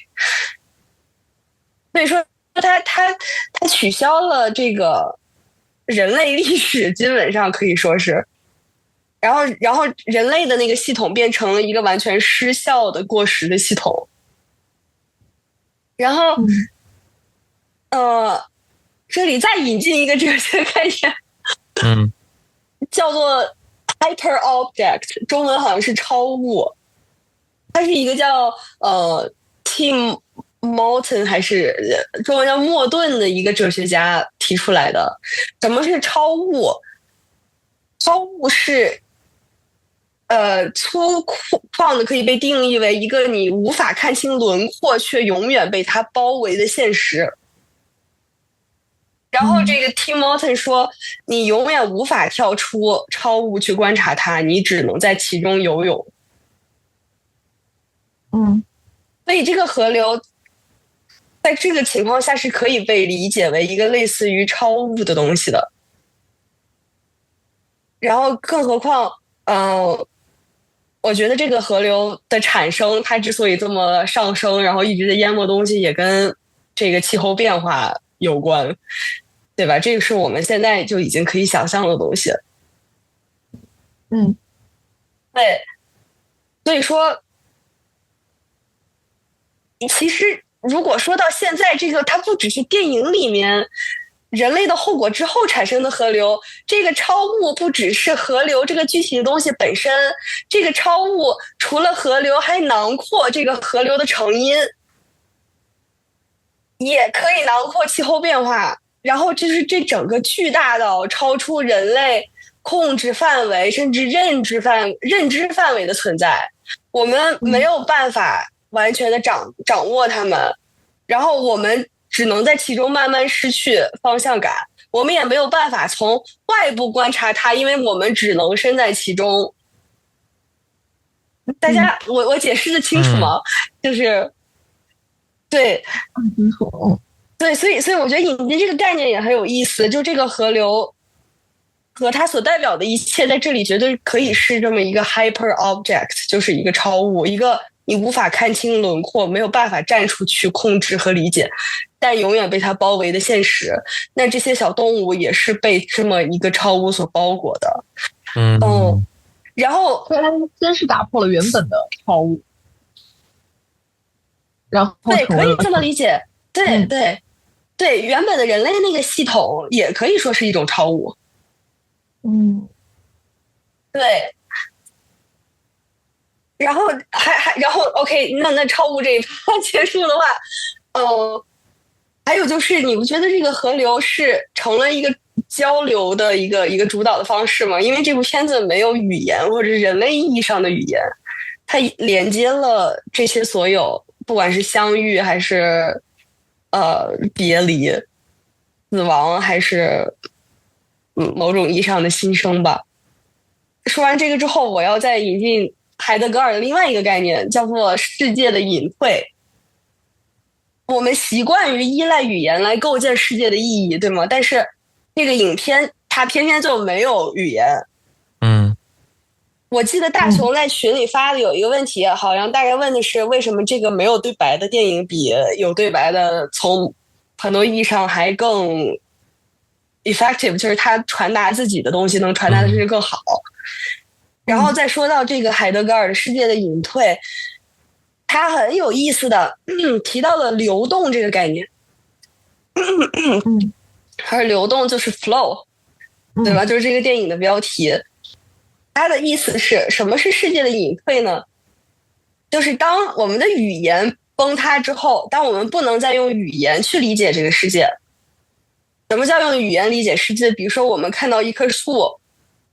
所以说它取消了这个人类历史，基本上可以说是，然后人类的那个系统变成了一个完全失效的过时的系统，然后这里再引进一个哲学概念，叫做 hyper object， 中文好像是超物。它是一个叫Tim Morton 还是中文叫莫顿的一个哲学家提出来的。什么是超物？超物是粗犷的，可以被定义为一个你无法看清轮廓却永远被它包围的现实。然后这个 Tim Morton 说，你永远无法跳出超物去观察它，你只能在其中游泳。所以这个河流在这个情况下是可以被理解为一个类似于超物的东西的。然后更何况我觉得这个河流的产生，它之所以这么上升，然后一直在淹没东西，也跟这个气候变化有关，对吧？这个是我们现在就已经可以想象的东西。对，所以说，其实如果说到现在，这个它不只是电影里面人类的后果之后产生的河流，这个超物不只是河流这个具体的东西本身，这个超物除了河流还囊括这个河流的成因，也可以囊括气候变化，然后就是这整个巨大到超出人类控制范围甚至认知范围的存在，我们没有办法完全的掌握它们，然后我们只能在其中慢慢失去方向感，我们也没有办法从外部观察它，因为我们只能身在其中。大家，我解释的清楚吗？就是对，清楚。对，所以我觉得引进这个概念也很有意思，就这个河流和它所代表的一切在这里绝对可以是这么一个 hyper object， 就是一个超物，一个你无法看清轮廓，没有办法站出去控制和理解，但永远被它包围的现实。那这些小动物也是被这么一个超物所包裹的。然后它先是打破了原本的超物，然后对，可以这么理解。对，原本的人类那个系统也可以说是一种超物。对。然后然后 OK， 那超物这一趴结束的话，还有就是你不觉得这个河流是成了一个交流的一个主导的方式吗？因为这部片子没有语言或者是人类意义上的语言，它连接了这些所有，不管是相遇还是别离、死亡，还是某种意义上的新生吧。说完这个之后，我要再引进海德格尔的另外一个概念，叫做世界的隐退。我们习惯于依赖语言来构建世界的意义，对吗？但是这个影片它偏偏就没有语言。我记得大雄在群里发的有一个问题，好像大概问的是为什么这个没有对白的电影比有对白的从很多意义上还更 effective， 就是它传达自己的东西能传达的是更好。然后再说到这个海德格尔的世界的隐退，他很有意思的提到了流动这个概念。而流动就是 flow， 对吧？就是这个电影的标题。它的意思是什么是世界的隐退呢？就是当我们的语言崩塌之后，当我们不能再用语言去理解这个世界。什么叫用语言理解世界？比如说我们看到一棵树，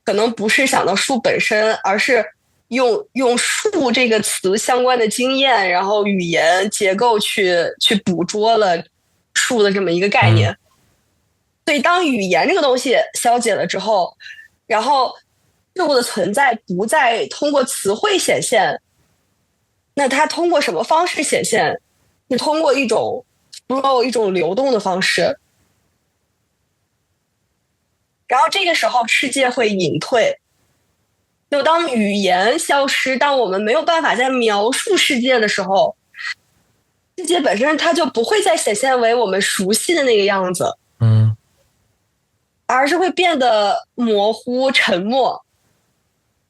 可能不是想到树本身，而是用树这个词相关的经验，然后语言结构去捕捉了树的这么一个概念。所以当语言这个东西消解了之后，然后事物的存在不再通过词汇显现，那它通过什么方式显现？是通过一种流动的方式。然后这个时候世界会隐退，就当语言消失，当我们没有办法再描述世界的时候，世界本身它就不会再显现为我们熟悉的那个样子，而是会变得模糊沉默。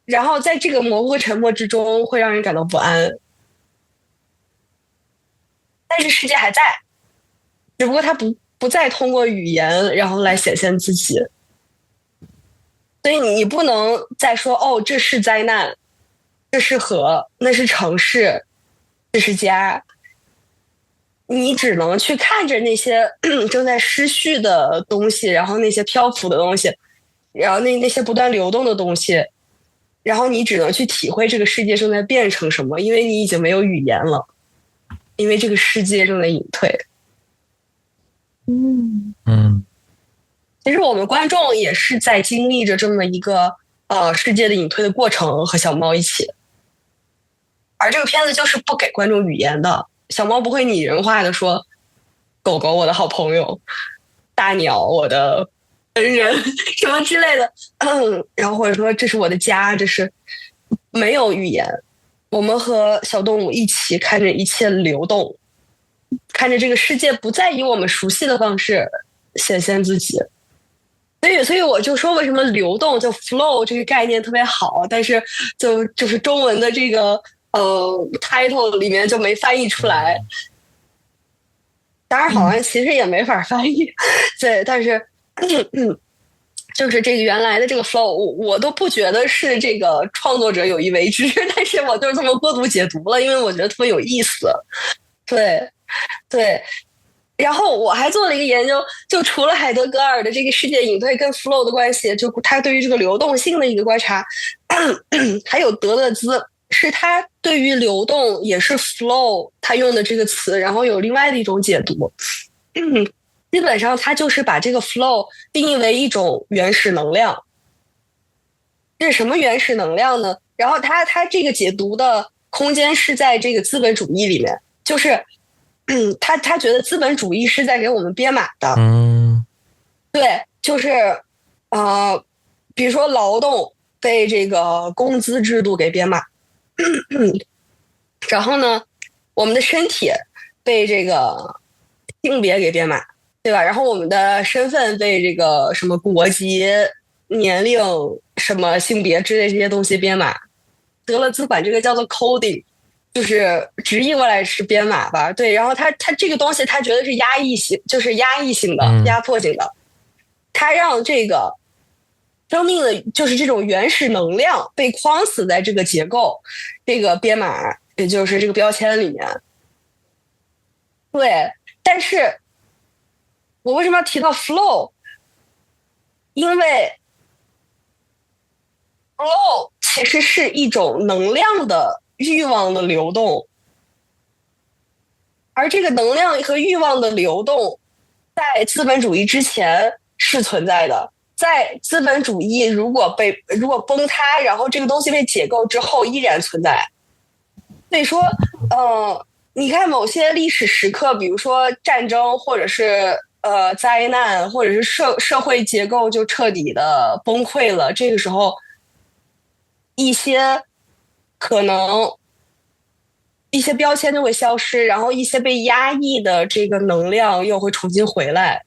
然后在这个模糊沉默之中会让人感到不安，但是世界还在，只不过它不再通过语言然后来显现自己。所以你不能再说哦，这是灾难，这是河，那是城市，这是家。你只能去看着那些正在失去的东西，然后那些漂浮的东西，然后那些不断流动的东西，然后你只能去体会这个世界正在变成什么，因为你已经没有语言了，因为这个世界正在隐退。其实我们观众也是在经历着这么一个世界的隐退的过程，和小猫一起。而这个片子就是不给观众语言的，小猫不会拟人化的说狗狗我的好朋友，大鸟我的恩人什么之类的，然后或者说这是我的家，这是没有语言。我们和小动物一起看着一切流动，看着这个世界不再以我们熟悉的方式显现自己。所以我就说为什么流动就 flow 这个概念特别好，但是就是中文的这个title 里面就没翻译出来。当然好像其实也没法翻译，对，但是就是这个原来的这个 flow 我都不觉得是这个创作者有意为之，但是我就是这么过度解读了，因为我觉得特别有意思。对。然后我还做了一个研究，就除了海德格尔的这个世界隐退跟 flow 的关系，就他对于这个流动性的一个观察，还有德勒兹是他对于流动也是 flow 他用的这个词，然后有另外的一种解读。基本上他就是把这个 flow 定义为一种原始能量。这是什么原始能量呢？然后他这个解读的空间是在这个资本主义里面，就是他觉得资本主义是在给我们编码的。对，就是比如说劳动被这个工资制度给编码，然后呢，我们的身体被这个性别给编码，对吧？然后我们的身份被这个什么国籍、年龄、什么性别之类这些东西编码。德勒兹管这个叫做 coding。就是直译过来是编码吧，对。然后他这个东西，他觉得是压抑性，就是压抑性的、压迫性的。他让这个生命的，就是这种原始能量被框死在这个结构、这个编码，也就是这个标签里面。对，但是我为什么要提到 flow？ 因为 flow 其实是一种能量的欲望的流动，而这个能量和欲望的流动，在资本主义之前是存在的。在资本主义如果崩塌，然后这个东西被解构之后依然存在。所以说，你看某些历史时刻，比如说战争，或者是灾难，或者是社会结构就彻底的崩溃了，这个时候一些可能一些标签就会消失，然后一些被压抑的这个能量又会重新回来。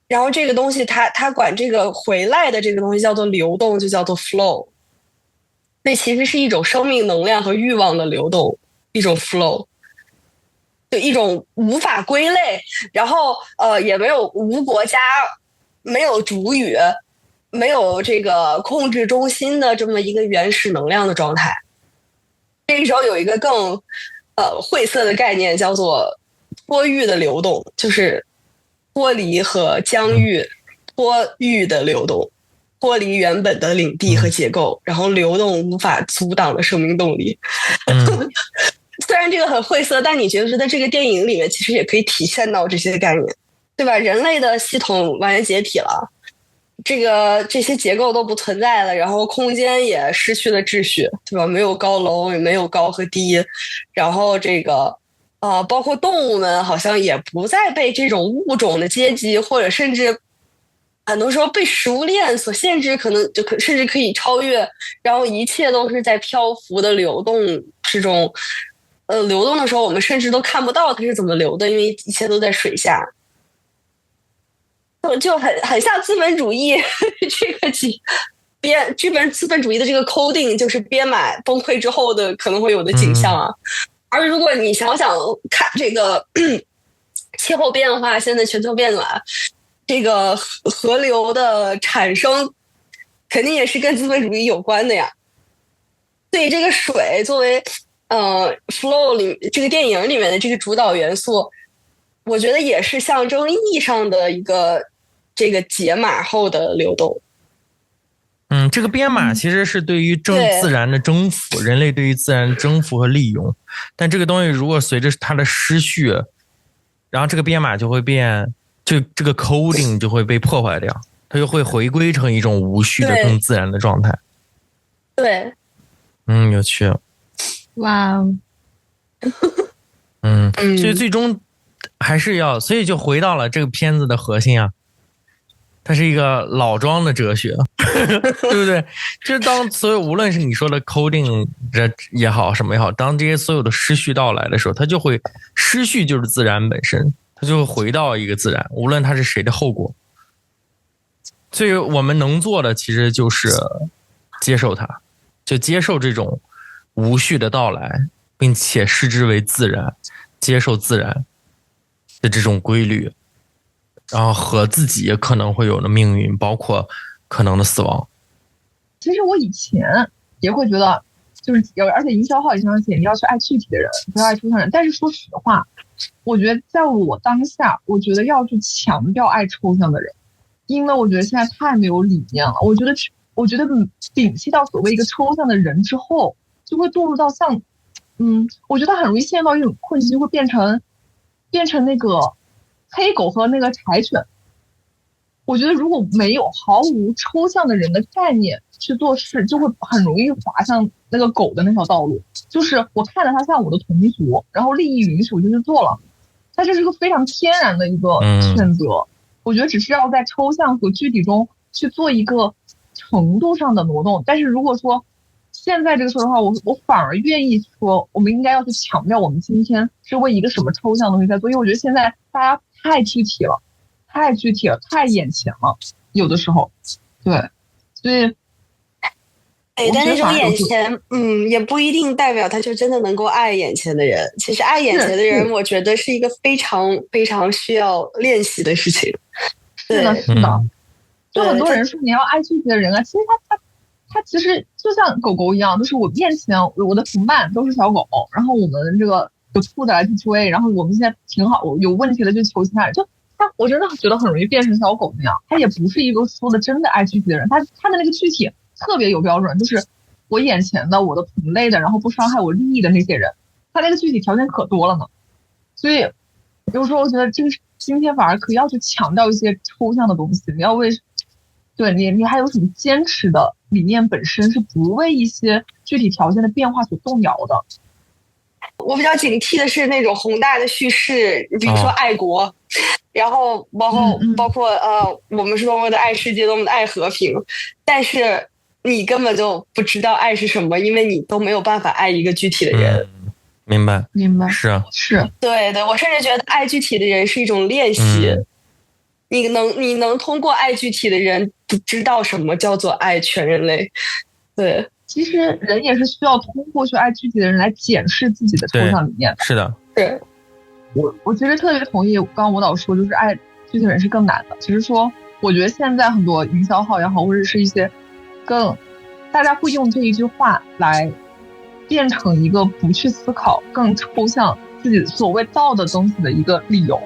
然后这个东西它管这个回来的这个东西叫做流动，就叫做 flow。那其实是一种生命能量和欲望的流动，一种 flow， 就一种无法归类，然后也无国家，没有主语，没有这个控制中心的这么一个原始能量的状态。这个时候有一个更晦涩的概念叫做脱域的流动，就是脱离和疆域，脱域的流动，脱离原本的领地和结构，然后流动无法阻挡的生命动力。虽然这个很晦涩，但你觉得在这个电影里面其实也可以体现到这些概念，对吧？人类的系统完全解体了，这些结构都不存在了，然后空间也失去了秩序，对吧？没有高楼，也没有高和低，然后包括动物们好像也不再被这种物种的阶级，或者甚至很多时候被食物链所限制，可能甚至可以超越，然后一切都是在漂浮的流动之中。流动的时候，我们甚至都看不到它是怎么流的，因为一切都在水下。就很像资本主义这个资本主义的这个 coding， 就是编码崩溃之后的可能会有的景象啊。而如果你想看这个气候变化，现在全球变暖，这个河流的产生肯定也是跟资本主义有关的呀。所以这个水作为flow 里这个电影里面的这个主导元素，我觉得也是象征意义上的一个这个解码后的流动。这个编码其实是对于自然的征服，人类对于自然的征服和利用。但这个东西如果随着它的失序，然后这个编码就会变，就这个 coding 就会被破坏掉，它就会回归成一种无序的更自然的状态。对，有趣。哇，所以最终还是所以就回到了这个片子的核心啊。它是一个老庄的哲学，对不对？就是当所有无论是你说的 coding 也好，什么也好，当这些所有的失序到来的时候，它就会失序，就是自然本身，它就会回到一个自然，无论它是谁的后果。所以我们能做的其实就是接受它，就接受这种无序的到来，并且视之为自然，接受自然的这种规律。然后和自己也可能会有的命运，包括可能的死亡。其实我以前也会觉得，就是而且营销号也常写你要去爱具体的人，不要爱抽象人。但是说实话，我觉得在我当下，我觉得要去强调爱抽象的人，因为我觉得现在太没有理念了。我觉得摒弃到所谓一个抽象的人之后，就会堕入到像，我觉得很容易陷入到一种困境，就会变成那个黑狗和那个柴犬。我觉得如果没有毫无抽象的人的概念去做事，就会很容易滑向那个狗的那条道路。就是我看着它像我的同族，然后利益允许我就去做了，它就是一个非常天然的一个选择。我觉得只是要在抽象和具体中去做一个程度上的挪动。但是如果说现在这个说的话，我反而愿意说，我们应该要去强调我们今天是为一个什么抽象的东西在做，因为我觉得现在大家太具体了，太眼前了，有的时候，对，所以，但那种眼前，也不一定代表他就真的能够爱眼前的人。其实爱眼前的人，我觉得是一个非常非常需要练习的事情。是的，是的，就很多人说你要爱具体的人啊，其实他其实就像狗狗一样，就是我面前我的同伴都是小狗，然后我们这个有兔子来去追，然后我们现在挺好，有问题了就求其他人，就我真的觉得很容易变成小狗那样。他也不是一个说的真的爱具体的人，他的那个具体特别有标准，就是我眼前的我的同类的，然后不伤害我利益的那些人，他那个具体条件可多了呢。所以有时候我觉得这个今天反而可以要去强调一些抽象的东西，你要为对你还有什么坚持的理念本身是不为一些具体条件的变化所动摇的。我比较警惕的是那种宏大的叙事，比如说爱国，然后包括我们是多么的爱世界，多么的爱和平，但是你根本就不知道爱是什么，因为你都没有办法爱一个具体的人。明白，是啊，是对对，我甚至觉得爱具体的人是一种练习。你能通过爱具体的人，不知道什么叫做爱全人类。对，其实人也是需要通过去爱具体的人来检视自己的抽象理念。是的，对。我其实特别同意刚刚舞蹈说，就是爱具体的人是更难的。只是说，我觉得现在很多营销号也好，或者是一些大家会用这一句话来变成一个不去思考更抽象自己所谓道的东西的一个理由。